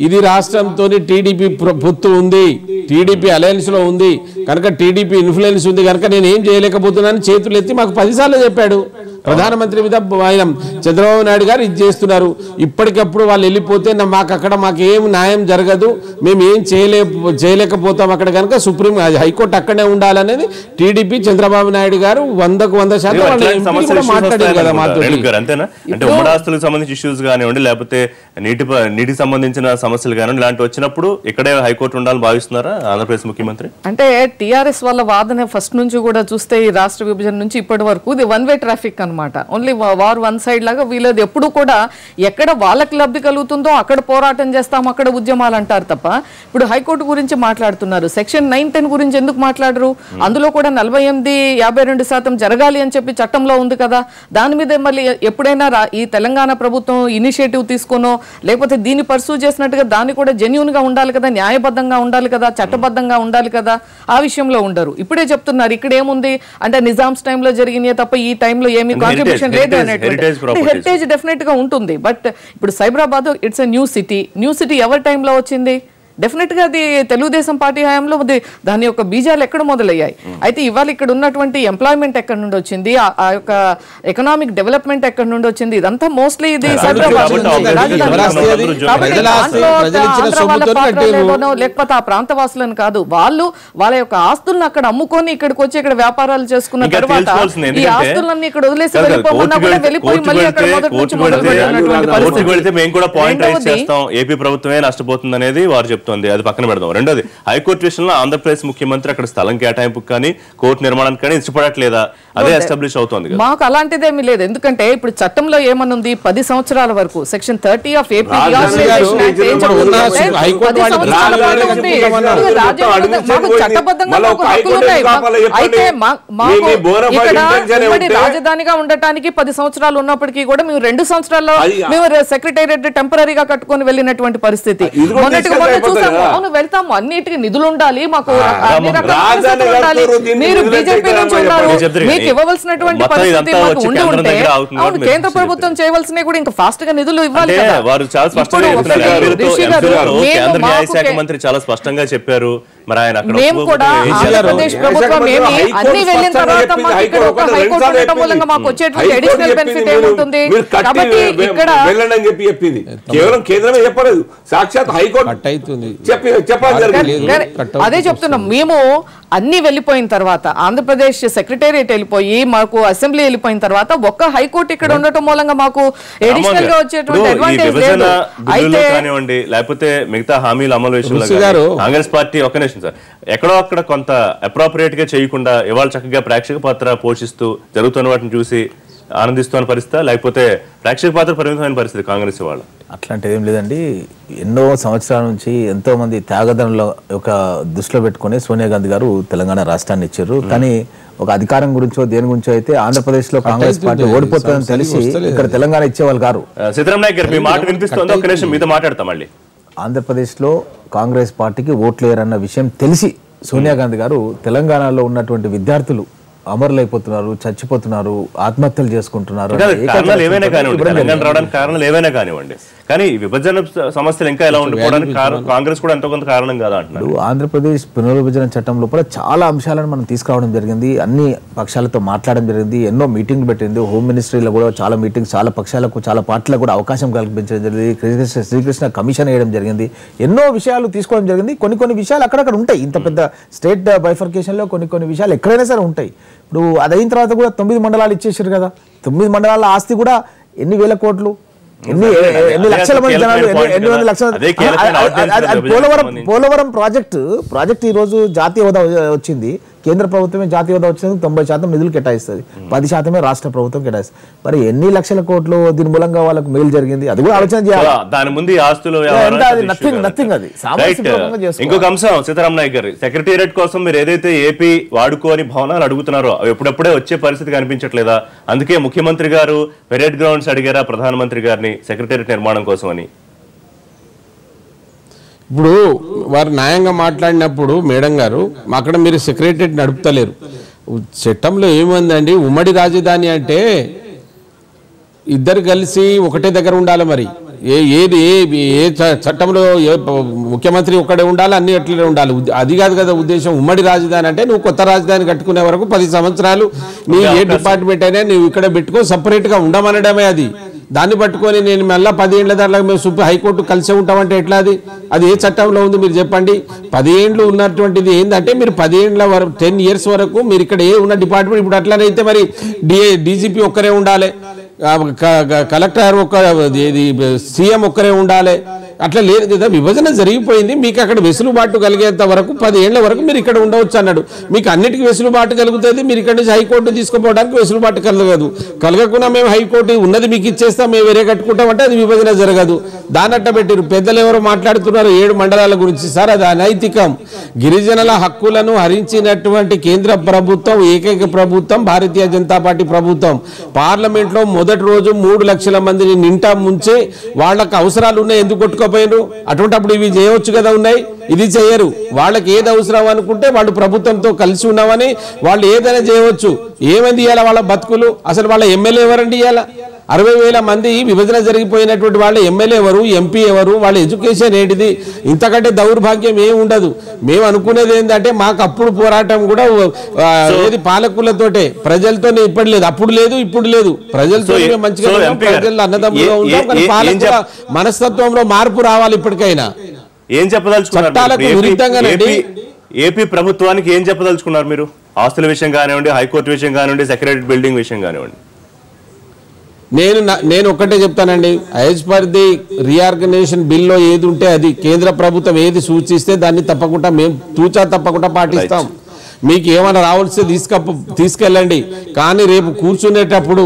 ఇది రాష్ట్రంతో టీడీపీ పొత్తు ఉంది, టీడీపీ అలయన్స్ లో ఉంది కనుక, టీడీపీ ఇన్ఫ్లుయెన్స్ ఉంది కనుక నేను ఏం చేయలేకపోతున్నాను చేతులు ఎత్తి మాకు 10 సార్లు చెప్పాడు. ప్రధానమంత్రి మీద ఆయన చంద్రబాబు నాయుడు గారు ఇది చేస్తున్నారు. ఇప్పటికప్పుడు వాళ్ళు వెళ్ళిపోతే మాకు ఏం న్యాయం జరగదు, మేము ఏం చేయలేకపోతాం అక్కడ కనుక సుప్రీం హైకోర్టు అక్కడే ఉండాలనేది టీడీపీ చంద్రబాబు నాయుడు గారు 100% మాట్లాడారు కదా మాతో. అంతేనా? అంటే ఉమ్మడి ఆస్తులకు సంబంధించిన ఇష్యూస్ కానివ్వండి, లేకపోతే నీటికి సంబంధించిన సమస్యలు కానివ్వండి, ఇలాంటి వచ్చినప్పుడు ఇక్కడే హైకోర్టు ఉండాలని భావిస్తున్నారా ఆంధ్రప్రదేశ్ ముఖ్యమంత్రి? అంటే టీఆర్ఎస్ వాళ్ళ వాదన ఫస్ట్ నుంచి కూడా చూస్తే ఈ రాష్ట్ర విభజన నుంచి ఇప్పటి వరకు ఇది వన్ వే ట్రాఫిక్ అనమాట. ఓన్లీ వార్ వన్ సైడ్ లాగా వీళ్ళది ఎప్పుడు కూడా ఎక్కడ వాళ్ళకి లబ్ధి కలుగుతుందో అక్కడ పోరాటం చేస్తాం, అక్కడ ఉద్యమాలు అంటారు తప్ప ఇప్పుడు హైకోర్టు గురించి మాట్లాడుతున్నారు. సెక్షన్ 9-10 గురించి ఎందుకు మాట్లాడరు? అందులో కూడా 48-52% జరగాలి అని చెప్పి చట్టంలో ఉంది కదా. దాని మీద మళ్ళీ ఎప్పుడైనా ఈ తెలంగాణ ప్రభుత్వం ఇనిషియేటివ్ తీసుకోనో లేకపోతే దీన్ని పర్సూ చేసినట్టుగా దాన్ని కూడా జెన్యూన్ గా ఉండాలి కదా, న్యాయబద్ధంగా ఉండాలి కదా, చట్టబద్ధంగా ఉండాలి కదా. ఆ విషయంలో ఉండరు. ఇప్పుడే చెప్తున్నారు ఇక్కడ ఏముంది అంటే నిజామ్స్ టైంలో జరిగినాయి తప్ప ఈ టైంలో ఏమి కాంట్రిబ్యూషన్ లేదు అనేటువంటి. హెరిటేజ్ డెఫినెట్ గా ఉంటుంది. బట్ ఇప్పుడు Cyberabad it's a new city ఎవరి టైంలో వచ్చింది? డెఫినెట్ గా అది తెలుగుదేశం పార్టీ హయాంలో దాని యొక్క బీజాలు ఎక్కడ మొదలయ్యాయి. అయితే ఇవాళ ఇక్కడ ఉన్నటువంటి ఎంప్లాయ్మెంట్ ఎక్కడి నుండి వచ్చింది, ఆ యొక్క ఎకనామిక్ డెవలప్మెంట్ ఎక్కడి నుండి వచ్చింది, ఇదంతా మోస్ట్లీ ఇది లేకపోతే ఆ ప్రాంతవాసులను కాదు, వాళ్ళ యొక్క ఆస్తులను అక్కడ అమ్ముకొని ఇక్కడికి వచ్చి ఇక్కడ వ్యాపారాలు చేసుకున్న తర్వాత ఈ ఆస్తులన్నీ ఇక్కడ వదిలేసి వెళ్ళిపోమన్నా కూడా వెళ్ళిపోయి మళ్ళీ అక్కడ మొదటి నుంచి ఏపీ ప్రభుత్వమే నష్టపోతుంది అనేది వారు చెప్తున్నారు. అది పక్కన పెడదాం. రెండోది హైకోర్టు విషయంలో ఆంధ్రప్రదేశ్ ముఖ్యమంత్రి అక్కడ స్థలం కేటాయింపుకి కానీ కోర్టు నిర్మాణానికి కానీ ఇష్టపడట్లేదా? అదే ఎస్టాబ్లిష్ అవుతుంది. మాకు అలాంటిదేమీ లేదు. ఎందుకంటే ఇప్పుడు చట్టంలో ఏమనుంది, 10 సంవత్సరాల వరకు సెక్షన్ 30 ఆఫ్ ఏపీ చట్టబద్ధంగా అయితే రాజధానిగా ఉండటానికి 10 సంవత్సరాలు ఉన్నప్పటికీ కూడా మేము 2 సంవత్సరాల్లో మేము సెక్రటేరియట్ టెంపరీగా కట్టుకొని వెళ్ళినటువంటి పరిస్థితి. మొన్నటి చూసాము. అవును, వెళ్తాము, అన్నిటికీ నిధులు ఉండాలి, మాకు అన్ని రకాల పరిస్థితులు ఉండాలి. మీరు బీజేపీ నుంచి ఉన్నారు, మీకు ఇవ్వవలసినటువంటి పరిస్థితి మాకు ఉండి ఉంటే అవును కేంద్ర ప్రభుత్వం చేయవలసినవి కూడా ఇంకా ఫాస్ట్ గా నిధులు ఇవ్వాలి కదా. వారు చాలా స్పష్టంగా కేంద్ర న్యాయశాఖ మంత్రి చాలా స్పష్టంగా చెప్పారు. మరి ఆయన మేము కూడా ఆంధ్రప్రదేశ్ ప్రభుత్వం ఏమి అన్ని వెళ్ళిన తర్వాత మాకు ఇక్కడ ఒక హైకోర్టు ఉండటం మూలంగా మాకు వచ్చేటువంటి అడిషనల్ బెనిఫిట్ ఏముంటుంది కాబట్టి ఇక్కడ వెళ్ళండి అని చెప్పింది. కేవలం కేంద్రమే చెప్పలేదు, సాక్షాత్ హైకోర్టు అదే చెప్తున్నాం. మేము అన్ని వెళ్ళిపోయిన తర్వాత ఆంధ్రప్రదేశ్ సెక్రటేరియట్ వెళ్ళిపోయి మాకు అసెంబ్లీ వెళ్ళిపోయిన తర్వాత ఒక్క హైకోర్టు ఇక్కడ ఉండటం మూలంగా మాకు అడిషనల్ గా వచ్చేటువంటి అడ్వాంటేజ్ లేదు. అయితే కానివ్వండి లేకపోతే మిగతా హామీల అమలు విషయంలో కాంగ్రెస్ పార్టీ ఒక నిమిషం సార్ ఎక్కడో అక్కడ కొంత అప్రోప్రియేట్ గా చేయకుండా ఇవాళ చక్కగా ప్రేక్షక పాత్ర పోషిస్తూ జరుగుతున్న వాటిని చూసి ఆనందిస్తున్న పరిస్థితి, లేకపోతే ప్రేక్షక పాత్ర పరిమితమైన పరిస్థితి కాంగ్రెస్ వాళ్ళ? అట్లాంటిది ఏం లేదండి. ఎన్నో సంవత్సరాల నుంచి ఎంతో మంది త్యాగదనుల ఒక దృష్టిలో పెట్టుకుని సోనియా గాంధీ గారు తెలంగాణ రాష్ట్రాన్ని ఇచ్చారు. కానీ ఒక అధికారం గురించో దేని గురించో అయితే ఆంధ్రప్రదేశ్ లో కాంగ్రెస్ పార్టీ ఓడిపోతుందని తెలిసి ఇక్కడ తెలంగాణ ఇచ్చేవాళ్ళు గారు. సీతారాం నాయక్ గారు మీ మాట వినిపిస్తుంది, ఒక నిమిషం మీతో మాట్లాడతాం మళ్ళీ. ఆంధ్రప్రదేశ్ లో కాంగ్రెస్ పార్టీకి ఓట్లేరన్న విషయం తెలిసి సోనియా గాంధీ గారు తెలంగాణలో ఉన్నటువంటి విద్యార్థులు అమరులైపోతున్నారు, చచ్చిపోతున్నారు, ఆత్మహత్యలు చేసుకుంటున్నారు. కారణాలు ఏవైనా కానివ్వండి, తెలంగాణ రావడానికి కారణాలు ఏవైనా కానివ్వండి, కానీ విభజన సమస్యలు ఇంకా ఎలా ఉండిపోవడానికి కాంగ్రెస్ కూడా ఎంతో కొంత కారణం కాదా అంటున్నారు. ఆంధ్రప్రదేశ్ పునర్విభజన చట్టం లోపల చాలా అంశాలను మనం తీసుకురావడం జరిగింది, అన్ని పక్షాలతో మాట్లాడడం జరిగింది, ఎన్నో మీటింగ్లు పెట్టింది, హోమ్ మినిస్ట్రీలో కూడా చాలా మీటింగ్స్, చాలా పక్షాలకు చాలా పార్టీలకు కూడా అవకాశం కల్పించడం జరిగింది, శ్రీకృష్ణ కమిషన్ వేయడం జరిగింది, ఎన్నో విషయాలు తీసుకోవడం జరిగింది. కొన్ని విషయాలు అక్కడక్కడ ఉంటాయి, ఇంత పెద్ద స్టేట్ బైఫర్కేషన్ లో కొన్ని విషయాలు ఎక్కడైనా సరే ఉంటాయి. ఇప్పుడు అది అయిన తర్వాత కూడా 9 మండలాలు ఇచ్చేసారు కదా. 9 మండలాల ఆస్తి కూడా ఎన్ని వేల కోట్లు, ఎన్ని లక్షల మంది జనాలు, ఎన్ని వందల లక్షల. పోలవరం ప్రాజెక్ట్ ఈ రోజు జాతీయ హోదా వచ్చింది, కేంద్ర ప్రభుత్వమే జాతీయ హోదా వచ్చినందుకు 90% నిధులు కేటాయిస్తుంది, 10% రాష్ట్ర ప్రభుత్వం కేటాయిస్తుంది. మరి ఎన్ని లక్షల కోట్లు దీని మూలంగా వాళ్ళకు మేలు జరిగింది, అది కూడా ఆలోచన చేయాలి. దాని ముందు ఆస్తులు నథింగ్. అది ఇంకొక అంశం సీతారాం నాయక్ గారు, సెక్రటేరియట్ కోసం మీరు ఏదైతే ఏపీ వాడుకోని భవనాలు అడుగుతున్నారో అవి ఎప్పుడప్పుడే వచ్చే పరిస్థితి కనిపించట్లేదా? అందుకే ముఖ్యమంత్రి గారు పెరేడ్ గ్రౌండ్స్ అడిగారా ప్రధానమంత్రి గారిని సెక్రటేరియట్ నిర్మాణం కోసం అని? ఇప్పుడు వారు న్యాయంగా మాట్లాడినప్పుడు మేడం గారు అక్కడ మీరు సెక్రటేరియట్ నడుపుతలేరు. చట్టంలో ఏముందండి, ఉమ్మడి రాజధాని అంటే ఇద్దరు కలిసి ఒకటే దగ్గర ఉండాలి. మరి ఏ చట్టంలో ముఖ్యమంత్రి ఒక్కడే ఉండాలి, అన్ని అట్లనే ఉండాలి, అది కాదు కదా ఉద్దేశం. ఉమ్మడి రాజధాని అంటే నువ్వు కొత్త రాజధాని కట్టుకునే వరకు 10 సంవత్సరాలు నీ ఏ డిపార్ట్మెంట్ అయినా నువ్వు ఇక్కడ పెట్టుకో, సపరేట్గా ఉండమనడమే. అది దాన్ని పట్టుకొని నేను మళ్ళీ 10 ఏళ్ల దాంట్లో మేము హైకోర్టు కలిసే ఉంటామంటే ఎట్లా? అది ఏ చట్టంలో ఉంది మీరు చెప్పండి. 10 ఏళ్ళు ఉన్నటువంటిది ఏంటంటే మీరు 10 ఏళ్ల వరకు 10 years వరకు మీరు ఇక్కడ ఏ ఉన్న డిపార్ట్మెంట్, ఇప్పుడు అట్లనైతే మరి డీజీపీ ఒక్కరే ఉండాలి, కలెక్టర్ సీఎం ఒక్కరే ఉండాలి, అట్లా లేదు కదా. విభజన జరిగిపోయింది, మీకు అక్కడ వెసులుబాటు కలిగేంత వరకు 10 ఏళ్ల వరకు మీరు ఇక్కడ ఉండవచ్చు అన్నాడు. మీకు అన్నిటికీ వెసులుబాటు కలుగుతుంది, మీరు ఇక్కడ నుంచి హైకోర్టు తీసుకుపోవడానికి వెసులుబాటు కలగకుండా మేము హైకోర్టు ఉన్నది మీకు ఇచ్చేస్తాం, మేము వేరే కట్టుకుంటామంటే అది విభజన జరగదు. దానట్ట పెట్టారు. పెద్దలు ఎవరో మాట్లాడుతున్నారు 7 మండలాల గురించి. సార్ అది అనైతికం. గిరిజనుల హక్కులను హరించినటువంటి కేంద్ర ప్రభుత్వం, ఏకైక ప్రభుత్వం భారతీయ జనతా పార్టీ ప్రభుత్వం. పార్లమెంట్లో మొదటి రోజు 3 లక్షల మందిని నింటా ముంచి వాళ్ళకి అవసరాలు ఉన్నాయి, ఎందుకు కొట్టుకోపోయినారు? అటువంటిప్పుడు ఇవి చేయవచ్చు కదా, ఉన్నాయి, ఇది చేయరు. వాళ్ళకి ఏది అవసరం అనుకుంటే వాళ్ళు ప్రభుత్వంతో కలిసి ఉన్నామని వాళ్ళు ఏదైనా చేయవచ్చు. ఏమైంది ఇవ్వాలా వాళ్ళ బతుకులు? అసలు వాళ్ళ ఎమ్మెల్యే ఎవరండి ఇవ్వాలా? 60,000 మంది విభజన జరిగిపోయినటువంటి వాళ్ళ ఎమ్మెల్యే ఎవరు, ఎంపీ ఎవరు, వాళ్ళ ఎడ్యుకేషన్ ఏంటిది? ఇంతకంటే దౌర్భాగ్యం ఏమి ఉండదు. మేము అనుకునేది ఏంటంటే మాకు అప్పుడు పోరాటం కూడా ఏది పాలకులతోటే, ప్రజలతో ఇప్పటి లేదు, అప్పుడు లేదు, ఇప్పుడు లేదు. ప్రజలతో మంచిగా ప్రజలు అన్నదమ్ముగా ఉంటాం, కానీ పాలకుల మనస్తత్వంలో మార్పు రావాలి. ఇప్పటికైనా ఏం చెప్పదలుచుకున్నారు? చట్టాలకు విరుద్ధంగానండి ఏపీ ప్రభుత్వానికి ఏం చెప్పదలుచుకున్నారు మీరు? ఆస్తుల విషయం కానివ్వండి, హైకోర్టు విషయం కానివ్వండి, సెక్రటరీ బిల్డింగ్ విషయం కానివ్వండి. నేను ఒక్కటే చెప్తానండి, యాజ్ పర్ ది రీఆర్గనైజేషన్ బిల్లో ఏది ఉంటే అది కేంద్ర ప్రభుత్వం ఏది సూచిస్తే దాన్ని తప్పకుండా మేము తప్పకుండా పాటిస్తాం. మీకు ఏమైనా రావాల్సి తీసుకెళ్ళండి. కానీ రేపు కూర్చునేటప్పుడు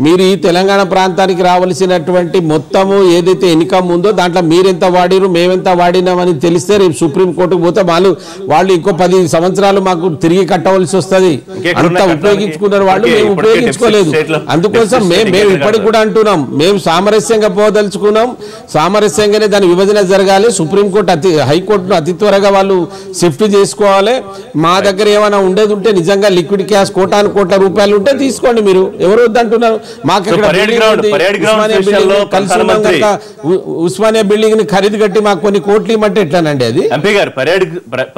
మీరు ఈ తెలంగాణ ప్రాంతానికి రావాల్సినటువంటి మొత్తము ఏదైతే ఇన్కమ్ ఉందో దాంట్లో మీరెంత వాడిరు మేమెంత వాడినామని తెలిస్తే రేపు సుప్రీంకోర్టుకు పోతే వాళ్ళు ఇంకో 10 సంవత్సరాలు మాకు తిరిగి కట్టవలసి వస్తుంది. అంత ఉపయోగించుకున్నారు వాళ్ళు, మేము ఉపయోగించుకోలేదు. అందుకోసం మేము ఇప్పటికి కూడా అంటున్నాం, మేము సామరస్యంగా పోదలుచుకున్నాం, సామరస్యంగానే దాని విభజన జరగాలి. సుప్రీంకోర్టు హైకోర్టును అతి త్వరగా వాళ్ళు షిఫ్ట్ చేసుకోవాలి. మా దగ్గర ఏమైనా ఉండేది ఉంటే నిజంగా లిక్విడ్ క్యాష్ కోట్ల రూపాయలు ఉంటే తీసుకోండి, మీరు ఎవరు వద్దంటున్నారు. మాకు ఉస్మానియా బిల్డింగ్ ని ఖరీదు కట్టి మాకు కొన్ని కోట్లు ఇమ్మంటే ఎట్లానండి అది? ఎంపీ గారు,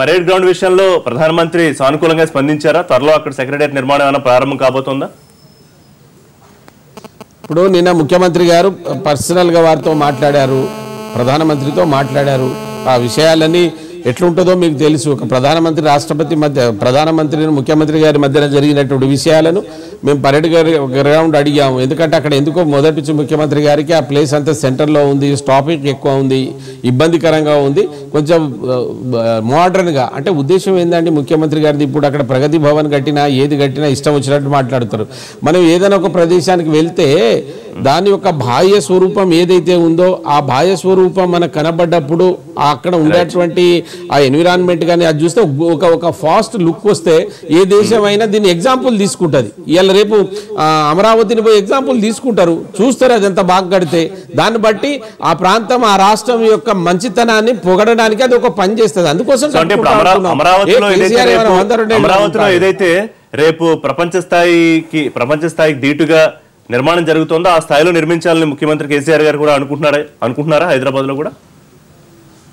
పరేడ్ గ్రౌండ్ విషయంలో ప్రధానమంత్రి సానుకూలంగా స్పందించారా? త్వరలో అక్కడ సెక్రటేరియట్ నిర్మాణం ఏమైనా ప్రారంభం కాబోతుందా? ఇప్పుడు నిన్న ముఖ్యమంత్రి గారు పర్సనల్ గా వారితో మాట్లాడారు, ప్రధానమంత్రితో మాట్లాడారు. ఆ విషయాలన్నీ ఎట్లుంటుందో మీకు తెలుసు. ఒక ప్రధానమంత్రి రాష్ట్రపతి మధ్య, ప్రధానమంత్రి ముఖ్యమంత్రి గారి మధ్యన జరిగినటువంటి విషయాలను మేము పరేడ్ గ్రౌండ్ అడిగాము. ఎందుకంటే అక్కడ ఎందుకో మొదటి నుంచి ముఖ్యమంత్రి గారికి ఆ ప్లేస్ అంతా సెంటర్లో ఉంది, స్టాపింగ్ ఎక్కువ ఉంది, ఇబ్బందికరంగా ఉంది. కొంచెం మోడర్న్గా అంటే ఉద్దేశం ఏంటంటే ముఖ్యమంత్రి గారిది ఇప్పుడు అక్కడ ప్రగతి భవన్ కట్టినా ఏది కట్టినా ఇష్టం వచ్చినట్టు మాట్లాడుతారు. మనం ఏదైనా ఒక ప్రదేశానికి వెళ్తే దాని యొక్క బాహ్య స్వరూపం ఏదైతే ఉందో ఆ బాహ్య స్వరూపం మనకు కనబడ్డప్పుడు అక్కడ ఉండేటువంటి ఆ ఎన్విరాన్మెంట్ కానీ అది చూస్తే ఒక ఫాస్ట్ లుక్ వస్తే ఏ దేశమైనా దీన్ని ఎగ్జాంపుల్ తీసుకుంటుంది. ఇవాళ రేపు అమరావతిని పోయి ఎగ్జాంపుల్ తీసుకుంటారు, చూస్తారు అదంతా బాగా కడితే. దాన్ని బట్టి ఆ ప్రాంతం ఆ రాష్ట్రం యొక్క మంచితనాన్ని పొగడడానికి అది ఒక పని చేస్తుంది. అందుకోసం అమరావతిలో ఏదైతే రేపు ప్రపంచ స్థాయికి ధీటుగా నిర్మాణం జరుగుతుందో ఆ స్థాయిలో నిర్మించాలని ముఖ్యమంత్రి కేసీఆర్ గారు కూడా అనుకుంటున్నారా? హైదరాబాద్ లో కూడా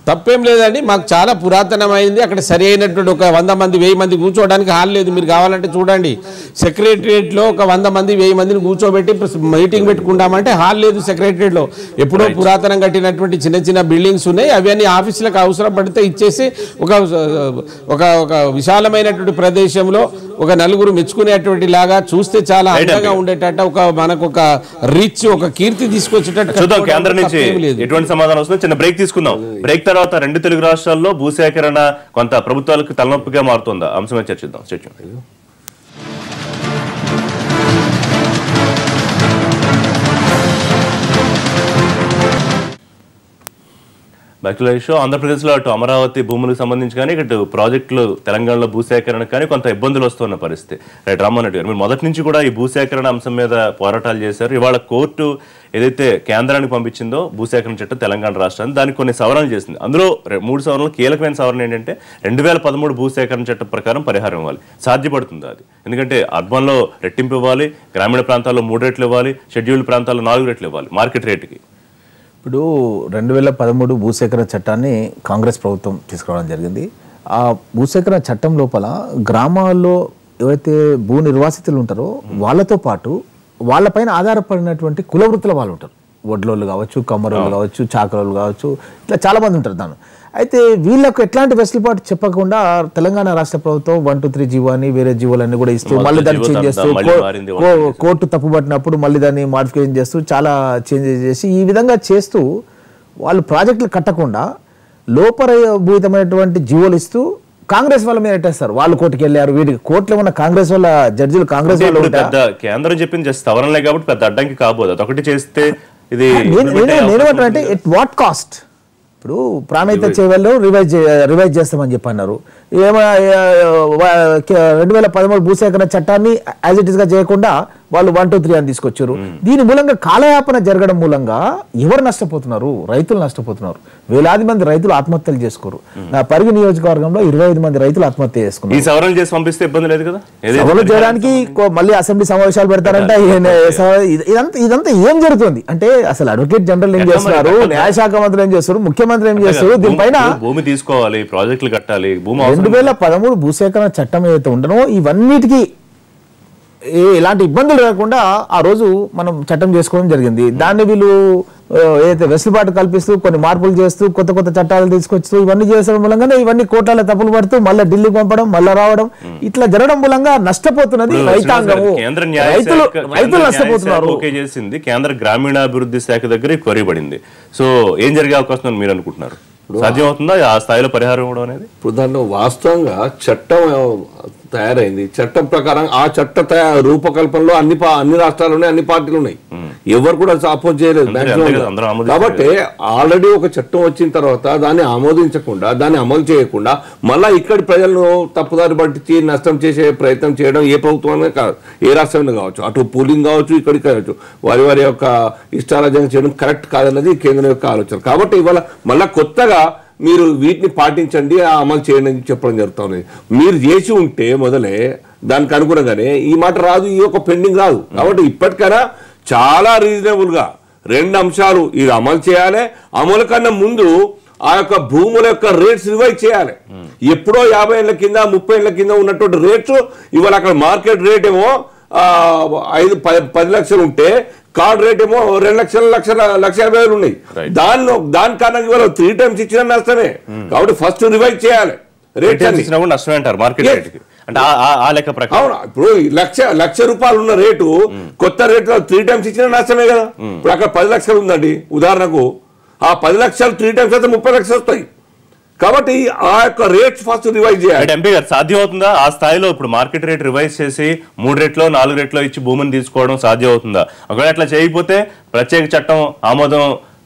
తప్పేం లేదండి, మాకు చాలా పురాతనమైంది. అక్కడ సరి అయినటువంటి ఒక 100 మంది 1000 మంది కూర్చోవడానికి హాల్ లేదు. మీరు కావాలంటే చూడండి, సెక్రటరియట్లో ఒక 100 మంది 1000 మందిని కూర్చోబెట్టి మీటింగ్ పెట్టుకుంటామంటే హాల్ లేదు సెక్రటరియట్లో. ఎప్పుడో పురాతనం కట్టినటువంటి చిన్న చిన్న బిల్డింగ్స్ ఉన్నాయి, అవన్నీ ఆఫీసులకు అవసరం పడితే ఇచ్చేసి ఒక విశాలమైనటువంటి ప్రదేశంలో ఒక నలుగురు మెచ్చుకునేటువంటి లాగా చూస్తే చాలా అందంగా ఉండేటట్టు మనకు ఒక రిచ్ ఒక కీర్తి తీసుకొచ్చేటట్టు. కేంద్రం నుంచి ఎటువంటి సమాధానం వస్తుంది? చిన్న బ్రేక్ తీసుకుందాం. బ్రేక్ తర్వాత 2 తెలుగు రాష్ట్రాల్లో భూసేకరణ కొంత ప్రభుత్వాలకు తలనొప్పిగా మారుతుందా? అంశమే చర్చిద్దాం. బ్యాక్లైషో ఆంధ్రప్రదేశ్లో అటు అమరావతి భూములకు సంబంధించి కానీ ఇటు ప్రాజెక్టులు తెలంగాణలో భూసేకరణ కానీ కొంత ఇబ్బందులు వస్తున్న పరిస్థితి. రైట్, రామ్మోహన్ రెడ్డి గారు, మీరు మొదటి నుంచి కూడా ఈ భూసేకరణ అంశం మీద పోరాటాలు చేశారు. ఇవాళ కోర్టు ఏదైతే కేంద్రానికి పంపించిందో భూసేకరణ చట్టం తెలంగాణ రాష్ట్రాన్ని, దానికి కొన్ని సవరణలు చేసింది. అందులో 3 సవరణలు, కీలకమైన సవరణ ఏంటంటే 2013 భూసేకరణ చట్టం ప్రకారం పరిహారం ఇవ్వాలి. సాధ్యపడుతుంది అది? ఎందుకంటే అర్బన్లో రెట్టింపు ఇవ్వాలి, గ్రామీణ ప్రాంతాల్లో 3 రెట్లు ఇవ్వాలి, షెడ్యూల్డ్ ప్రాంతాల్లో 4 రెట్లు ఇవ్వాలి మార్కెట్ రేటుకి. ఇప్పుడు 2013 భూసేకరణ చట్టాన్ని కాంగ్రెస్ ప్రభుత్వం తీసుకురావడం జరిగింది. ఆ భూసేకరణ చట్టం లోపల గ్రామాల్లో ఎవరైతే భూ నిర్వాసితులు ఉంటారో వాళ్ళతో పాటు వాళ్ళపైన ఆధారపడినటువంటి కుల వృత్తుల వాళ్ళు ఉంటారు. వడ్లోళ్ళు కావచ్చు, కమ్మరోళ్ళు కావచ్చు, చాకరోళ్ళు కావచ్చు, ఇట్లా చాలామంది ఉంటారు. దాన్ని అయితే వీళ్ళకు ఎట్లాంటి వెసులుబాటు చెప్పకుండా తెలంగాణ రాష్ట్ర ప్రభుత్వం 1, 2, 3 జీవో అని వేరే జీవోలన్నీ కూడా ఇస్తూ మళ్ళీ దాన్ని చేంజ్ చేస్తూ కోర్టు తప్పుపట్టినప్పుడు మళ్ళీ దాన్ని మాడిఫికేషన్ చేస్తూ చాలా చేంజెస్ చేసి ఈ విధంగా చేస్తూ వాళ్ళు ప్రాజెక్టులు కట్టకుండా లోపభూతమైనటువంటి జీవోలు ఇస్తూ కాంగ్రెస్ వాళ్ళ మీద ఎట్టేస్తారు. వాళ్ళు కోర్టుకు వెళ్ళారు, వీటికి కోర్టులో ఉన్న కాంగ్రెస్ వాళ్ళ జడ్జిలు కాంగ్రెస్ వాళ్ళు కేంద్రం చెప్పింది సవరణలే కాబట్టి పెద్ద అడ్డంకి కాబోదు. అదొకటి చేస్తే ఇది నేనేమంటానంటే ఎట్ వాట్ కాస్ట్? ఇప్పుడు ప్రాణహిత చేవల్లో రివైజ్ చేస్తామని చెప్పి అన్నారు. 2013 భూసేకరణ చట్టాన్ని యాజ్ ఇట్ ఇస్ గా చేయకుండా వాళ్ళు 1, 2, 3 అని తీసుకొచ్చారు. దీని మూలంగా కాలయాపన జరగడం మూలంగా ఎవరు నష్టపోతున్నారు? రైతులు నష్టపోతున్నారు. వేలాది మంది రైతులు ఆత్మహత్యలు చేసుకోరు. నా పరిగి నియోజకవర్గంలో 25 మంది రైతులు ఆత్మహత్య చేసుకున్నారు. ఈ సవరణ చేసి పంపిస్తే ఇబ్బంది లేదు కదా? సవరణ చేయడానికి మళ్ళీ అసెంబ్లీ సమావేశాలు పెడతారంట. ఇదంతా ఏం జరుగుతుంది అంటే అసలు అడ్వకేట్ జనరల్ ఏం చేస్తున్నారు, న్యాయశాఖ మంత్రులు ఏం చేస్తారు, ముఖ్యమంత్రి ఏం చేస్తారు? దీనిపైన భూమి తీసుకోవాలి, ప్రాజెక్టులు కట్టాలి. 2013 భూసేకరణ చట్టం ఏదైతే ఉండనో ఇవన్నిటికీ ఎలాంటి ఇబ్బందులు లేకుండా ఆ రోజు మనం చట్టం చేసుకోవడం జరిగింది. దాన్ని వీళ్ళు ఏదైతే వెసులుబాటు కల్పిస్తూ కొన్ని మార్పులు చేస్తూ కొత్త చట్టాలు తీసుకొస్తూ ఇవన్నీ చేసడం మూలంగానే ఇవన్నీ కోట్ల తప్పులు పడుతూ మళ్ళీ ఢిల్లీకి పంపడం, మళ్ళీ రావడం, ఇట్లా జరగడం మూలంగా నష్టపోతున్నది రైతాంగము, రైతులు నష్టపోతున్నారు. చేసింది కేంద్ర గ్రామీణాభివృద్ధి శాఖ దగ్గర క్వరీ పడింది. సో ఏం జరిగే అవకాశం మీరు అనుకుంటున్నారు? సాధ్యం అవుతుందా ఆ స్థాయిలో పరిహారం ఇవ్వడం అనేది? ఇప్పుడు దాంట్లో వాస్తవంగా చట్టం తయారైంది. చట్టం ప్రకారం ఆ చట్ట రూపకల్పనలో అన్ని రాష్ట్రాలు ఉన్నాయి, అన్ని పార్టీలు ఉన్నాయి, ఎవరు కూడా అపోజ్ చేయలేదు మ్యాక్సిమం. కాబట్టి ఆల్రెడీ ఒక చట్టం వచ్చిన తర్వాత దాన్ని ఆమోదించకుండా, దాన్ని అమలు చేయకుండా మళ్ళీ ఇక్కడి ప్రజలను తప్పుదారి పట్టించి నష్టం చేసే ప్రయత్నం చేయడం ఏ ప్రభుత్వమే కాదు, ఏ రాష్ట్రంలో కావచ్చు, అటు పూలింగ్ కావచ్చు, ఇక్కడికి కావచ్చు, వారి యొక్క ఇష్టారాజ్యం చేయడం కరెక్ట్ కాదన్నది కేంద్రం యొక్క ఆలోచన. కాబట్టి ఇవాళ మళ్ళీ కొత్తగా మీరు వీటిని పాటించండి, అమలు చేయండి అని చెప్పడం జరుగుతుంది. మీరు చేసి ఉంటే మొదలే దానికి అనుగుణంగానే ఈ మాట రాదు, ఈ యొక్క పెండింగ్ రాదు. కాబట్టి ఇప్పటికైనా చాలా రీజనబుల్గా 2 అంశాలు ఇది అమలు చేయాలి. అమలు కన్నా ముందు ఆ యొక్క భూముల యొక్క రేట్స్ రివైజ్ చేయాలి. ఎప్పుడో 50 ఏళ్ల కింద 30 ఏళ్ల కింద ఉన్నటువంటి రేట్స్ ఇవాళ అక్కడ మార్కెట్ రేట్ ఏమో 5-10 లక్షలు ఉంటే కార్డ్ రేట్ ఏమో 2,50,000 ఉన్నాయి. దాని కారణంగా ఇవాళ 3 times ఇచ్చిన నష్టమే. కాబట్టి ఫస్ట్ రివైజ్ చేయాలి రేట్ నష్టమే అంటారు మార్కెట్ రేట్ కి. అంటే ఆ లెక్క ప్రకారం అవునా, ఇప్పుడు ₹1,00,000 ఉన్న రేటు కొత్త రేట్లో 3 times ఇచ్చిన నష్టమే కదా. ఇప్పుడు అక్కడ 10 లక్షలు ఉందండి ఉదాహరణకు, ఆ 10 లక్షలు 3 times అయితే 30 లక్షలు వస్తాయి. కాబట్టి ఆ యొక్క రేట్ ఫస్ట్ రివైజ్ చేయాలి. ఎంపీ గారు సాధ్యం అవుతుందా ఆ స్థాయిలో? ఇప్పుడు మార్కెట్ రేట్ రివైజ్ చేసి 3 రెట్లో 4 రెట్లో ఇచ్చి భూమిని తీసుకోవడం సాధ్యం అవుతుందా? ఒకవేళ అట్లా చేయకపోతే ప్రత్యేక చట్టం ఆమోదం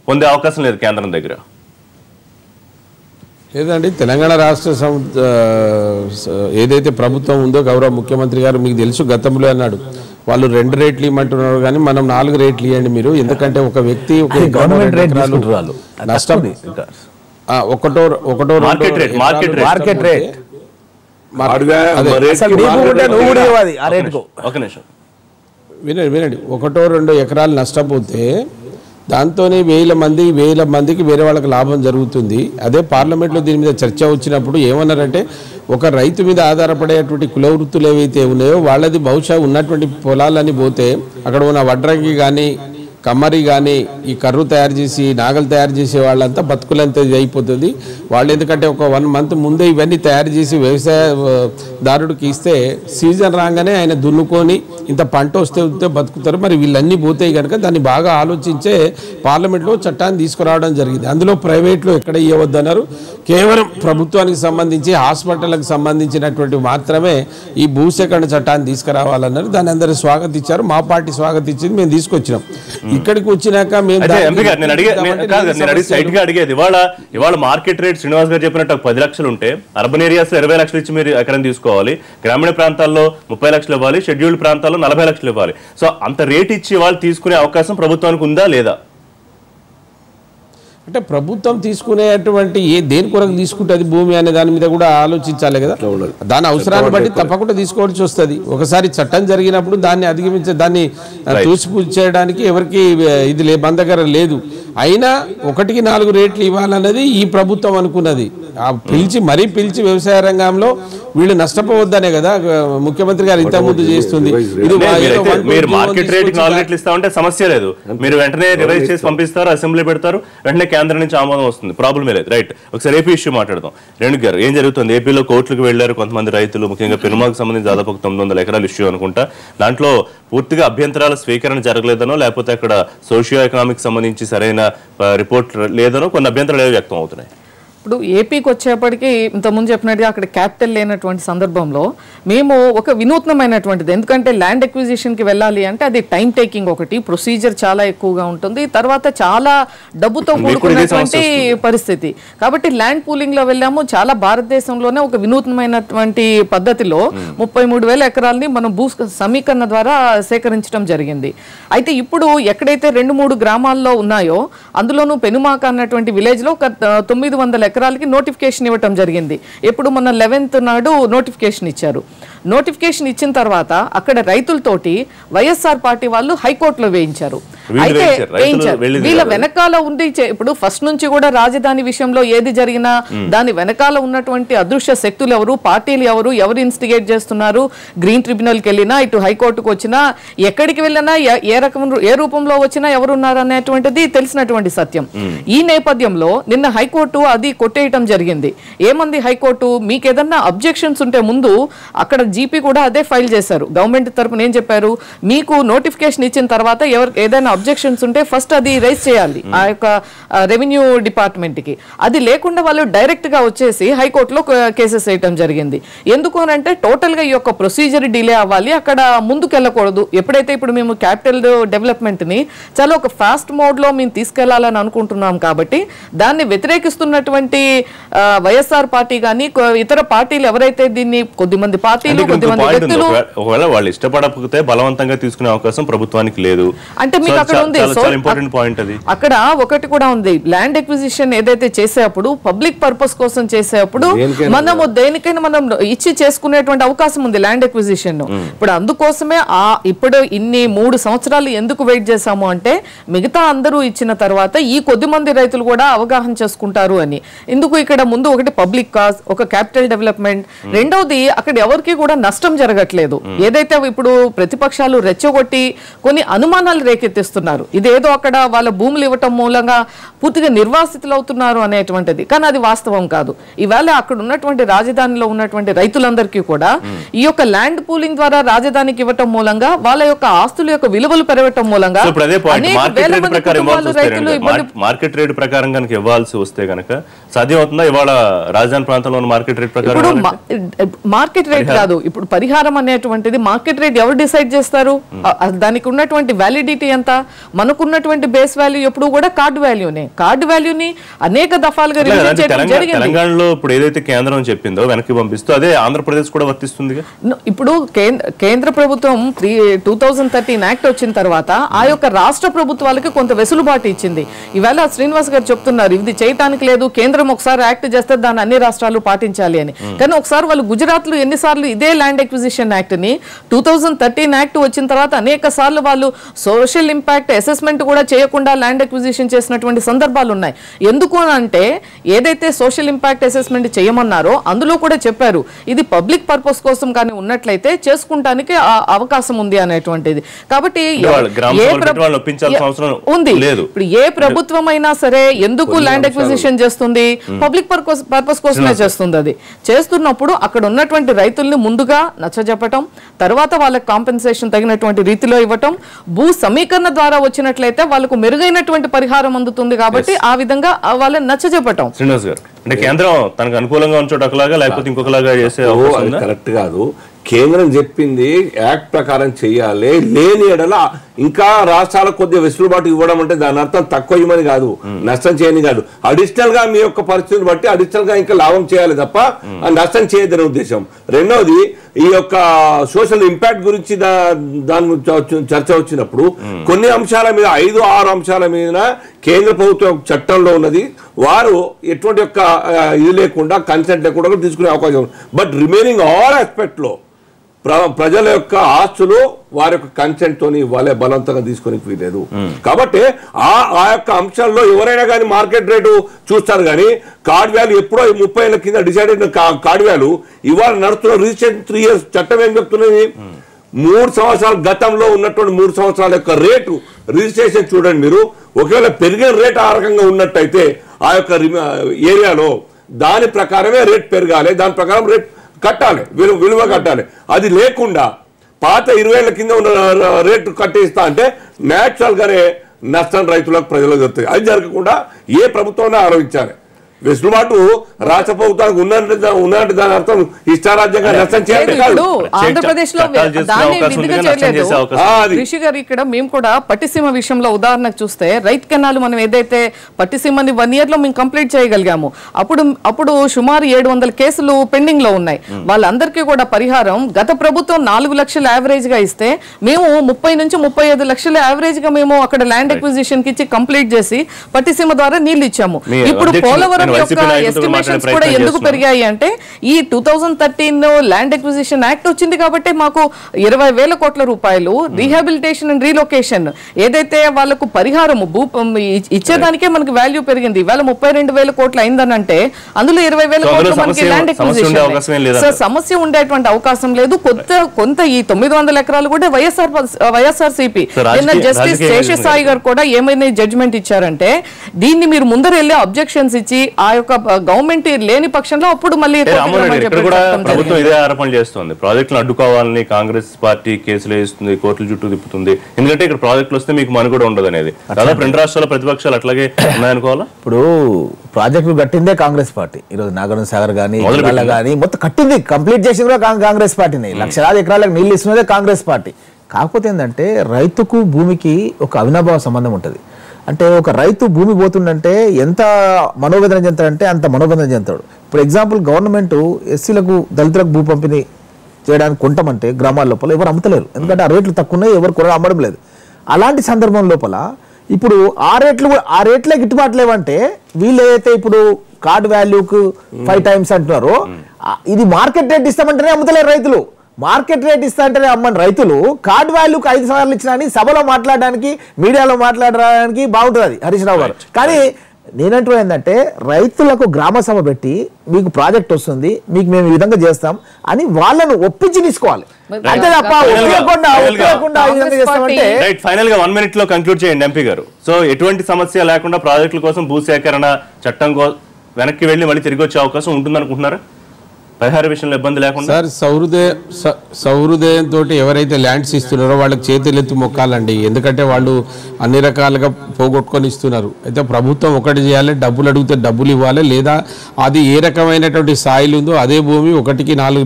పొందే అవకాశం లేదు కేంద్రం దగ్గర. లేదండి, తెలంగాణ రాష్ట్ర ఏదైతే ప్రభుత్వం ఉందో గౌరవ ముఖ్యమంత్రి గారు మీకు తెలుసు గతంలో అన్నాడు, వాళ్ళు 2 రేట్లు ఇవ్వమంటున్నారు కానీ మనం 4 రేట్లు ఇవ్వండి మీరు, ఎందుకంటే ఒక వ్యక్తి గవర్నమెంట్ రేట్ నష్టం ఒకటో మార్కెట్ రేట్ వినండి 1-2 ఎకరాలు నష్టపోతే దాంతోనే వేల మందికి వేరే వాళ్ళకి లాభం జరుగుతుంది. అదే పార్లమెంట్లో దీని మీద చర్చ వచ్చినప్పుడు ఏమన్నారంటే, ఒక రైతు మీద ఆధారపడేటువంటి కుల వృత్తులు ఏవైతే ఉన్నాయో వాళ్ళది బహుశా ఉన్నటువంటి పొలాలని పోతే అక్కడ ఉన్న వడ్రంగి కానీ కమ్మరి కానీ ఈ కర్రు తయారు చేసి నాగలు తయారు చేసే వాళ్ళంతా బతుకులంతా అయిపోతుంది. వాళ్ళు ఎందుకంటే ఒక 1 month ముందే ఇవన్నీ తయారు చేసి వ్యవసాయదారుడికి ఇస్తే సీజన్ రాగానే ఆయన దున్నుకొని ఇంత పంట వస్తే బతుకుతారు. మరి వీళ్ళన్నీ పోతాయి కనుక దాన్ని బాగా ఆలోచించే పార్లమెంట్లో చట్టాన్ని తీసుకురావడం జరిగింది. అందులో ప్రైవేట్లో ఎక్కడ ఇవ్వద్దన్నారు, కేవలం ప్రభుత్వానికి సంబంధించి హాస్పిటల్కి సంబంధించినటువంటి మాత్రమే ఈ భూసేకరణ చట్టాన్ని తీసుకురావాలన్నారు. దాన్ని అందరూ స్వాగతించారు, మా పార్టీ స్వాగతించింది, మేము తీసుకొచ్చినాం. ఇక్కడికి వచ్చినాక అడిగేది ఇవాళ మార్కెట్ రేట్ శ్రీనివాస్ గారు చెప్పినట్టు 10 లక్షలు ఉంటే అర్బన్ ఏరియాస్ లో 20 లక్షలు ఇచ్చి మీరు ఎకరం తీసుకోవాలి, గ్రామీణ ప్రాంతాల్లో 30 లక్షలు ఇవ్వాలి, షెడ్యూల్డ్ ప్రాంతాల్లో 40 లక్షలు ఇవ్వాలి. సో అంత రేట్ ఇచ్చి వాళ్ళు తీసుకునే అవకాశం ప్రభుత్వానికి ఉందా లేదా? అంటే ప్రభుత్వం తీసుకునేటువంటి దేని కొరకు తీసుకుంటుంది భూమి అనే దాని మీద కూడా ఆలోచించాలి కదా. దాని అవసరాన్ని బట్టి తప్పకుండా తీసుకోవాల్సి వస్తుంది. ఒకసారి చట్టం జరిగినప్పుడు దాన్ని అధిగమించే దాన్ని తూసిపూసి చేయడానికి ఎవరికి ఇది మన దగ్గర లేదు. అయినా 1-4 రేట్లు ఇవ్వాలన్నది ఈ ప్రభుత్వం అనుకున్నది. మరీ పిలిచి వ్యవసాయ రంగంలో వీళ్ళు నష్టపోవద్దనే కదా ముఖ్యమంత్రి గారు ఇంతకుముందు చేస్తుంది. మీరు మార్కెట్ రేట్ 4 రేట్లు ఇస్తా ఉంటే సమస్య లేదు, మీరు వెంటనే రివైజ్ చేసి పంపిస్తారు, అసెంబ్లీ పెడతారు, వెంటనే కేంద్రం నుంచి ఆమోదం వస్తుంది, ప్రాబ్లమే లేదు. రైట్, ఒకసారి ఏపీ ఇష్యూ మాట్లాడదాం. రేణుక గారు, ఏం జరుగుతుంది ఏపీలో? కోర్టులకు వెళ్లారు కొంతమంది రైతులు, ముఖ్యంగా పెనుమాకు సంబంధించి దాదాపు 900 ఎకరాల ఇష్యూ అనుకుంటా. దాంట్లో పూర్తిగా అభ్యంతరాల స్వీకరణ జరగలేదనో, లేకపోతే అక్కడ సోషియో ఎకనామిక్ సంబంధించి సరైన రిపోర్ట్ లేదనో కొన్ని అభ్యంతరాలు వ్యక్తం అవుతున్నాయి. ఇప్పుడు ఏపీకి వచ్చేప్పటికీ ఇంతకుముందు చెప్పినట్టుగా అక్కడ క్యాపిటల్ లేనటువంటి సందర్భంలో మేము ఒక వినూత్నమైనటువంటిది, ఎందుకంటే ల్యాండ్ ఎక్విజిషన్కి వెళ్ళాలి అంటే అది టైం టేకింగ్, ఒకటి ప్రొసీజర్ చాలా ఎక్కువగా ఉంటుంది, తర్వాత చాలా డబ్బుతో కూడుకున్నటువంటి పరిస్థితి. కాబట్టి ల్యాండ్ పూలింగ్లో వెళ్ళాము. చాలా భారతదేశంలోనే ఒక వినూత్నమైనటువంటి పద్ధతిలో 33,000 ఎకరాలని మనం భూ సమీకరణ ద్వారా సేకరించడం జరిగింది. అయితే ఇప్పుడు ఎక్కడైతే 2-3 గ్రామాల్లో ఉన్నాయో అందులోనూ పెనుమాక అన్నటువంటి విలేజ్లో ఒక 900 ఎకరాలకి నోటిఫికేషన్ ఇవ్వటం జరిగింది. ఎప్పుడు మొన్న 11th నాడు నోటిఫికేషన్ ఇచ్చారు. నోటిఫికేషన్ ఇచ్చిన తర్వాత అక్కడ రైతులతోటి వైఎస్ఆర్ పార్టీ వాళ్ళు హైకోర్టులో వేయించారు. అయితే వీళ్ళ వెనకాల ఉంది, ఇప్పుడు ఫస్ట్ నుంచి కూడా రాజధాని విషయంలో ఏది జరిగినా దాని వెనకాల ఉన్నటువంటి అదృశ్య శక్తులు ఎవరు, పార్టీలు ఎవరు, ఎవరు ఇన్స్టిగేట్ చేస్తున్నారు, గ్రీన్ ట్రిబ్యునల్కి వెళ్ళినా ఇటు హైకోర్టుకు వచ్చినా ఎక్కడికి వెళ్ళినా ఏ రూపంలో వచ్చినా ఎవరున్నారు అనేటువంటిది తెలిసినటువంటి సత్యం. ఈ నేపథ్యంలో నిన్న హైకోర్టు అది కొట్టేయటం జరిగింది. ఏమంది హైకోర్టు, మీకు ఏదన్నా అబ్జెక్షన్స్ ఉంటే ముందు అక్కడ జీపీ కూడా అదే ఫైల్ చేశారు. గవర్నమెంట్ తరపున ఏం చెప్పారు, మీకు నోటిఫికేషన్ ఇచ్చిన తర్వాత ఏదైనా అబ్జెక్షన్స్ ఉంటే ఫస్ట్ అది రైజ్ చేయాలి ఆ యొక్క రెవెన్యూ డిపార్ట్మెంట్ కి. అది లేకుండా వాళ్ళు డైరెక్ట్ గా వచ్చేసి హైకోర్టులో కేసెస్ వేయటం జరిగింది. ఎందుకు అంటే టోటల్ గా ఈ యొక్క ప్రొసీజర్ డిలే అవ్వాలి, అక్కడ ముందుకు వెళ్ళకూడదు. ఎప్పుడైతే ఇప్పుడు మేము క్యాపిటల్ డెవలప్మెంట్ ని చాలా ఒక ఫాస్ట్ మోడ్ లో మేము తీసుకెళ్లాలని అనుకుంటున్నాం కాబట్టి దాన్ని వ్యతిరేకిస్తున్నటువంటి వైఎస్ఆర్ పార్టీ కానీ ఇతర పార్టీలు ఎవరైతే దీన్ని కొద్దిమంది పార్టీలు కొద్దిమంది వ్యక్తులు ఒకవేళ వాళ్ళు ఇష్టపడకపోతే బలవంతంగా తీసుకునే అవకాశం ప్రభుత్వానికి లేదు అంటే మీకు అక్కడ ఉంది. ఇంపార్టెంట్ పాయింట్ అది. అక్కడ ఒకటి కూడా ఉంది, ల్యాండ్ ఎక్విజిషన్ ఏదైతే చేసేప్పుడు పబ్లిక్ పర్పస్ కోసం చేసేప్పుడు మనము దేనికైనా మనం ఇచ్చి చేసుకునేటువంటి అవకాశం ఉంది ల్యాండ్ ఎక్విజిషన్. ఇప్పుడు అందుకోసమే ఇప్పుడు ఇన్ని 3 సంవత్సరాలు ఎందుకు వెయిట్ చేశాము అంటే మిగతా అందరూ ఇచ్చిన తర్వాత ఈ కొద్ది మంది రైతులు కూడా అవగాహన చేసుకుంటారు అని. ఎందుకు ఇక్కడ ముందు ఒకటి పబ్లిక్ కాజ్, ఒక క్యాపిటల్ డెవలప్మెంట్, రెండవది అక్కడ ఎవరికి కూడా నష్టం జరగట్లేదు. ఏదైతే ఇప్పుడు ప్రతిపక్షాలు రెచ్చగొట్టి కొన్ని అనుమానాలు రేకెత్తిస్తున్నారు, ఇదేదో అక్కడ వాళ్ళ భూములు ఇవ్వటం మూలంగా పూర్తిగా నిర్వాసితులు అవుతున్నారు అనేటువంటిది, కానీ అది వాస్తవం కాదు. ఈవేళ అక్కడ ఉన్నటువంటి రాజధానిలో ఉన్నటువంటి రైతులందరికీ కూడా ఈ యొక్క ల్యాండ్ పూలింగ్ ద్వారా రాజధానికి ఇవ్వటం మూలంగా వాళ్ళ యొక్క ఆస్తుల యొక్క విలువలు పెరగటం మూలంగా మార్కెట్ రేట్ ప్రకారం కనుక ఇవ్వాల్సి వస్తే కనుక సాధ్యం అవుతుందా? ఇవాళ రాజధాని ప్రాంతంలో మార్కెట్ రేట్ ప్రకారం మార్కెట్ రేట్ కాదు, ఇప్పుడు పరిహారం అనేటువంటిది మార్కెట్ రేట్ ఎవరు డిసైడ్ చేస్తారు? దానికి ఉన్నటువంటి వ్యాలిడిటీ ఎంత? మనకున్నటువంటి బేస్ వాల్యూ ఎప్పుడు కూడా కార్డు వాల్యూనే. కార్డు వాల్యూని అనేక దఫాలుగా రివిజన్ చేయడం జరిగింది. తెలంగాణలో ఇప్పుడు ఏదైతే కేంద్రం చెప్పిందో వెనక్కి పంపిస్తూ అదే ఆంధ్రప్రదేశ్ కూడా వర్తిస్తుంది. ఇప్పుడు కేంద్ర ప్రభుత్వం 2013 యాక్ట్ వచ్చిన తర్వాత ఆ యొక్క రాష్ట్ర ప్రభుత్వాలకి కొంత వెసులుబాటు ఇచ్చింది. ఇవాళ శ్రీనివాస్ గారు చెప్తున్నారు ఇది చేయటానికి లేదు, కేంద్రం ఒకసారి యాక్ట్ చేస్తే దాన్ని అన్ని రాష్ట్రాలు పాటించాలి అని. కానీ ఒకసారి వాళ్ళు గుజరాత్ లో ఎన్నిసార్లు ఇదే ల్యాండ్ ఎక్విజిషన్ యాక్ట్ ని 2013 యాక్ట్ వచ్చిన తర్వాత అనేక సార్లు వాళ్ళు సోషల్ ఇంపాక్ట్ అసెస్మెంట్ కూడా చేయకుండా ల్యాండ్ ఎక్విజిషన్ చేసినటువంటి సందర్భాలు ఉన్నాయి. ఎందుకు అంటే ఏదైతే సోషల్ ఇంపాక్ట్ అసెస్మెంట్ చేయమన్నారో అందులో కూడా చెప్పారు ఇది పబ్లిక్ పర్పస్ కోసం కానీ ఉన్నట్లయితే చేసుకుంటానికి అవకాశం ఉంది అనేటువంటిది. కాబట్టి ఉంది. ఇప్పుడు ఏ ప్రభుత్వం అయినా సరే ఎందుకు ల్యాండ్ ఎక్విజిషన్ చేస్తుంది? పబ్లిక్ పర్పస్ కోసమే చేస్తుంది. అది చేస్తున్నప్పుడు అక్కడ ఉన్నటువంటి రైతుల్ని ముందుగా నచ్చజెప్పటం, తర్వాత వాళ్ళకి కాంపెన్సేషన్ తగినటువంటి రీతిలో ఇవ్వటం, భూ సమీకరణ ద్వారా వచ్చినట్లయితే వాళ్ళకు మెరుగైనటువంటి పరిహారం అందుతుంది. కాబట్టి ఆ విధంగా వాళ్ళని నచ్చజెప్పటం. శ్రీనివాస్ గారు, అంటే కేంద్రం తనకు అనుకూలంగా ఉంచోట ఒకలాగా లేకపోతే ఇంకొకలాగా చేసే కరెక్ట్ కాదు. కేంద్రం చెప్పింది యాక్ట్ ప్రకారం చేయాలి, లేని ఎడల ఇంకా రాష్ట్రాలకు కొద్దిగా వెసులుబాటు ఇవ్వడం అంటే దాని అర్థం తక్కువ ఇవ్వమని కాదు, నష్టం చేయని కాదు. అడిషనల్ గా మీ యొక్క పరిస్థితిని బట్టి అడిషనల్ గా ఇంకా లాభం చేయాలి తప్ప నష్టం చేయదని ఉద్దేశం. రెండవది ఈ యొక్క సోషల్ ఇంపాక్ట్ గురించి దాని చర్చ వచ్చినప్పుడు కొన్ని అంశాల మీద 5-6 అంశాల మీద కేంద్ర ప్రభుత్వం చట్టంలో ఉన్నది, వారు ఎటువంటి యొక్క ఇది లేకుండా కన్సెంట్ లేకుండా తీసుకునే అవకాశం ఉంది. బట్ రిమైనింగ్ ఆల్ ఆస్పెక్ట్ లో ప్రజల యొక్క ఆస్తులు వారి యొక్క కన్సెంట్ తోని వాళ్ళే బలవంతంగా తీసుకొని వీలేదు. కాబట్టి ఆ యొక్క అంశాల్లో ఎవరైనా కానీ మార్కెట్ రేటు చూస్తారు, కానీ కార్డ్ వాల్యూ ఎప్పుడో 30 ఏళ్ల కింద డిసైడ్ అయిన కార్డ్ వాల్యూ ఇవాళ నడుస్తున్న రిజిస్ట్రేషన్ 3 years చట్టం ఏం చెప్తున్నది? 3 సంవత్సరాల గతంలో ఉన్నటువంటి 3 సంవత్సరాల యొక్క రేటు రిజిస్ట్రేషన్ చూడండి మీరు. ఒకవేళ పెరిగిన రేట్ ఆ రకంగా ఉన్నట్టయితే ఆ యొక్క ఏరియాలో దాని ప్రకారమే రేట్ పెరగాలి, దాని ప్రకారం రేట్ కట్టాలి, విలువ కట్టాలి. అది లేకుండా పాత 20 ఏళ్ల కింద ఉన్న రేటు కట్టేస్తా అంటే న్యాచురల్ గానే నష్టం రైతులకు ప్రజలకు జరుగుతుంది. అది జరగకుండా ఏ ప్రభుత్వం ఆలోచించాలి. వెసులుబాటు రాష్ట్ర ప్రభుత్వానికి ఉన్నట్టు దాని అర్థం ఇష్టారాజ్యంగా నష్టం చేయాలి కాదు. ఆంధ్రప్రదేశ్ లో రిషి గారు ఇక్కడ మేము కూడా పట్టిసీమ విషయంలో ఉదాహరణకు చూస్తే రైతు కెనాల్ మనం ఏదైతే పట్టిసీమని 1 year లో మేము కంప్లీట్ చేయగలిగాము. అప్పుడు సుమారు 700 కేసులు పెండింగ్ లో ఉన్నాయి. వాళ్ళందరికీ కూడా పరిహారం గత ప్రభుత్వం 4 లక్షలు యావరేజ్ గా ఇస్తే మేము 30 నుంచి 35 లక్షలు యావరేజ్ గా మేము అక్కడ ల్యాండ్ ఎక్విజిషన్ కి ఇచ్చి కంప్లీట్ చేసి పట్టిసీమ ద్వారా నీళ్లు ఇచ్చాము. ఇప్పుడు పోలవరం ఎస్టిమేషన్స్ కూడా ఎందుకు పెరిగాయి అంటే ఈ 2013 ల్యాండ్ ఎక్విజిషన్ యాక్ట్ వచ్చింది కాబట్టి మాకు 20,000 కోట్ల రూపాయలు రీహాబిలిటేషన్ అండ్ రీలొకేషన్ ఏదైతే వాళ్ళకు పరిహారం ఇచ్చేదానికే మనకి వాల్యూ పెరిగింది. ఇవాళ 32,000 కోట్లు అయిందనంటే అందులో 20,000 కోట్లు మనకి ల్యాండ్ ఎక్విజిషన్ సమస్య ఉండేటువంటి అవకాశం లేదు. కొంత ఈ 900 ఎకరాలు కూడా వైఎస్ఆర్సీపీ జస్టిస్ శేషసాయి గారు కూడా ఏమైనా జడ్జిమెంట్ ఇచ్చారంటే దీన్ని మీరు ముందర వెళ్ళి అబ్జెక్షన్స్ ఇచ్చి ఆ యొక్క గవర్నమెంట్ లేని పక్షంలో అప్పుడు మళ్ళీ ఇక్కడ కూడా ప్రభుత్వం ఇదే ఆరోపణలు చేస్తుంది, ప్రాజెక్టులను అడ్డుకోవాలని కాంగ్రెస్ పార్టీ కేసులు వేస్తుంది, కోర్టుల చుట్టూ తిప్పుతుంది. ఎందుకంటే ఇక్కడ ప్రాజెక్టులు వస్తే మీకు మనుగడ ఉండదు అనేది. దాదాపు 2 రాష్ట్రాల ప్రతిపక్షాలు అట్లాగే ఉన్నాయనుకోవాలా? ఇప్పుడు ప్రాజెక్టులు కట్టిందే కాంగ్రెస్ పార్టీ. ఈరోజు నాగార్జున సాగర్ కానీ కానీ మొత్తం కట్టింది, కంప్లీట్ చేసింది కూడా కాంగ్రెస్ పార్టీని. లక్షలాది ఎకరాలకు నీళ్లు ఇస్తున్నదే కాంగ్రెస్ పార్టీ. కాకపోతే ఏంటంటే రైతుకు భూమికి ఒక అవినాభావ సంబంధం ఉంటుంది. అంటే ఒక రైతు భూమి పోతుందంటే ఎంత మనోవేదన చెందుతాడంటే అంత మనోవేదన చెందుతాడు. ఇప్పుడు ఎగ్జాంపుల్ గవర్నమెంట్ ఎస్సీలకు దళితులకు భూ పంపిణీ చేయడానికి కొంటామంటే గ్రామాల లోపల ఎవరు అమ్ముతలేరు, ఎందుకంటే ఆ రేట్లు తక్కువ ఉన్నాయి, ఎవరు కొనడం అమ్మడం లేదు. అలాంటి సందర్భం లోపల ఇప్పుడు ఆ రేట్లే గిట్టుబాటు లేవంటే వీళ్ళు ఏదైతే ఇప్పుడు కార్డ్ వాల్యూకు 5 times అంటున్నారో ఇది మార్కెట్ రేట్ ఇస్తామంటేనే అమ్ముతలేరు రైతులు. మార్కెట్ రేట్ ఇస్తా అంటేనే అమ్మని రైతులు కార్డ్ వాల్యూకి 5 సార్లు ఇచ్చినా సభలో మాట్లాడడానికి మీడియాలో మాట్లాడడానికి బాగుంటుంది అది హరీష్ రావు గారు. కానీ నేనంటూ ఏంటంటే రైతులకు గ్రామ సభ పెట్టి మీకు ప్రాజెక్ట్ వస్తుంది, మీకు మేము ఈ విధంగా చేస్తాం అని వాళ్ళను ఒప్పించి తీసుకోవాలి. అంతే తప్ప ఫైనల్ గా 1 minute లో కంక్లూడ్ చేయండి ఎంపీ గారు. సో ఎటువంటి సమస్య లేకుండా ప్రాజెక్టుల కోసం భూసేకరణ చట్టం వెనక్కి వెళ్ళి మళ్ళీ తిరిగి వచ్చే అవకాశం ఉంటుంది అనుకుంటున్నారా? పరిహార విషయంలో ఇబ్బంది లేకుండా సార్ సౌహృదయంతో ఎవరైతే ల్యాండ్స్ ఇస్తున్నారో వాళ్ళకి చేతులెత్తి మొక్కాలండి. ఎందుకంటే వాళ్ళు అన్ని రకాలుగా పోగొట్టుకొని ఇస్తున్నారు. అయితే ప్రభుత్వం ఒకటి చేయాలి, డబ్బులు అడిగితే డబ్బులు ఇవ్వాలి, లేదా అది ఏ రకమైనటువంటి స్థాయిలు ఉందో అదే భూమి 1కి 4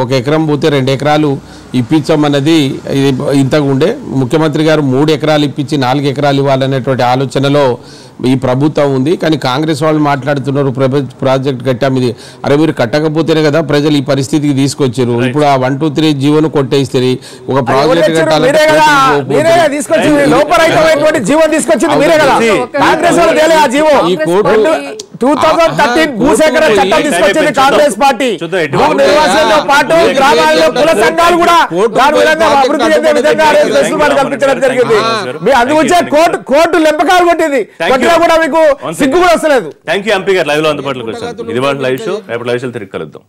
1 ఎకరం పోతే 2 ఎకరాలు ఇప్పించామన్నది ఇంతకు ఉండే. ముఖ్యమంత్రి గారు 3 ఎకరాలు ఇప్పించి 4 ఎకరాలు ఇవ్వాలనేటువంటి ఆలోచనలో ఈ ప్రభుత్వం ఉంది. కానీ కాంగ్రెస్ వాళ్ళు మాట్లాడుతున్నారు ప్రాజెక్ట్ కట్టాం ఇది. అరే మీరు కట్టకపోతేనే కదా ప్రజలు ఈ పరిస్థితికి తీసుకొచ్చారు. ఇప్పుడు ఆ 1, 2, 3 జీవోను కొట్టేస్తారు. ఒక ప్రాజెక్ట్ కట్టాలంటే ఈ కోర్టు 2013 భూసేకరణ చట్టం తీసుకొచ్చింది కాంగ్రెస్ పార్టీ. పాటు గ్రామాల్లో కుల సంఘాలు కూడా అభివృద్ధి చెందే విధంగా కల్పించడం జరిగింది. మీ అందుగురించే కోర్టు లెంపకాలు కొట్టింది, కొట్టినా కూడా మీకు సిగ్గు కూడా వస్తలేదు. థ్యాంక్ యూ ఎంపీ గారు లైవ్ లో అందుబాటులోకి వచ్చారు. ఇది వాళ్ళ లైవ్ షో, రేపు లైవ్ షో తిరిగి కలుద్దాం.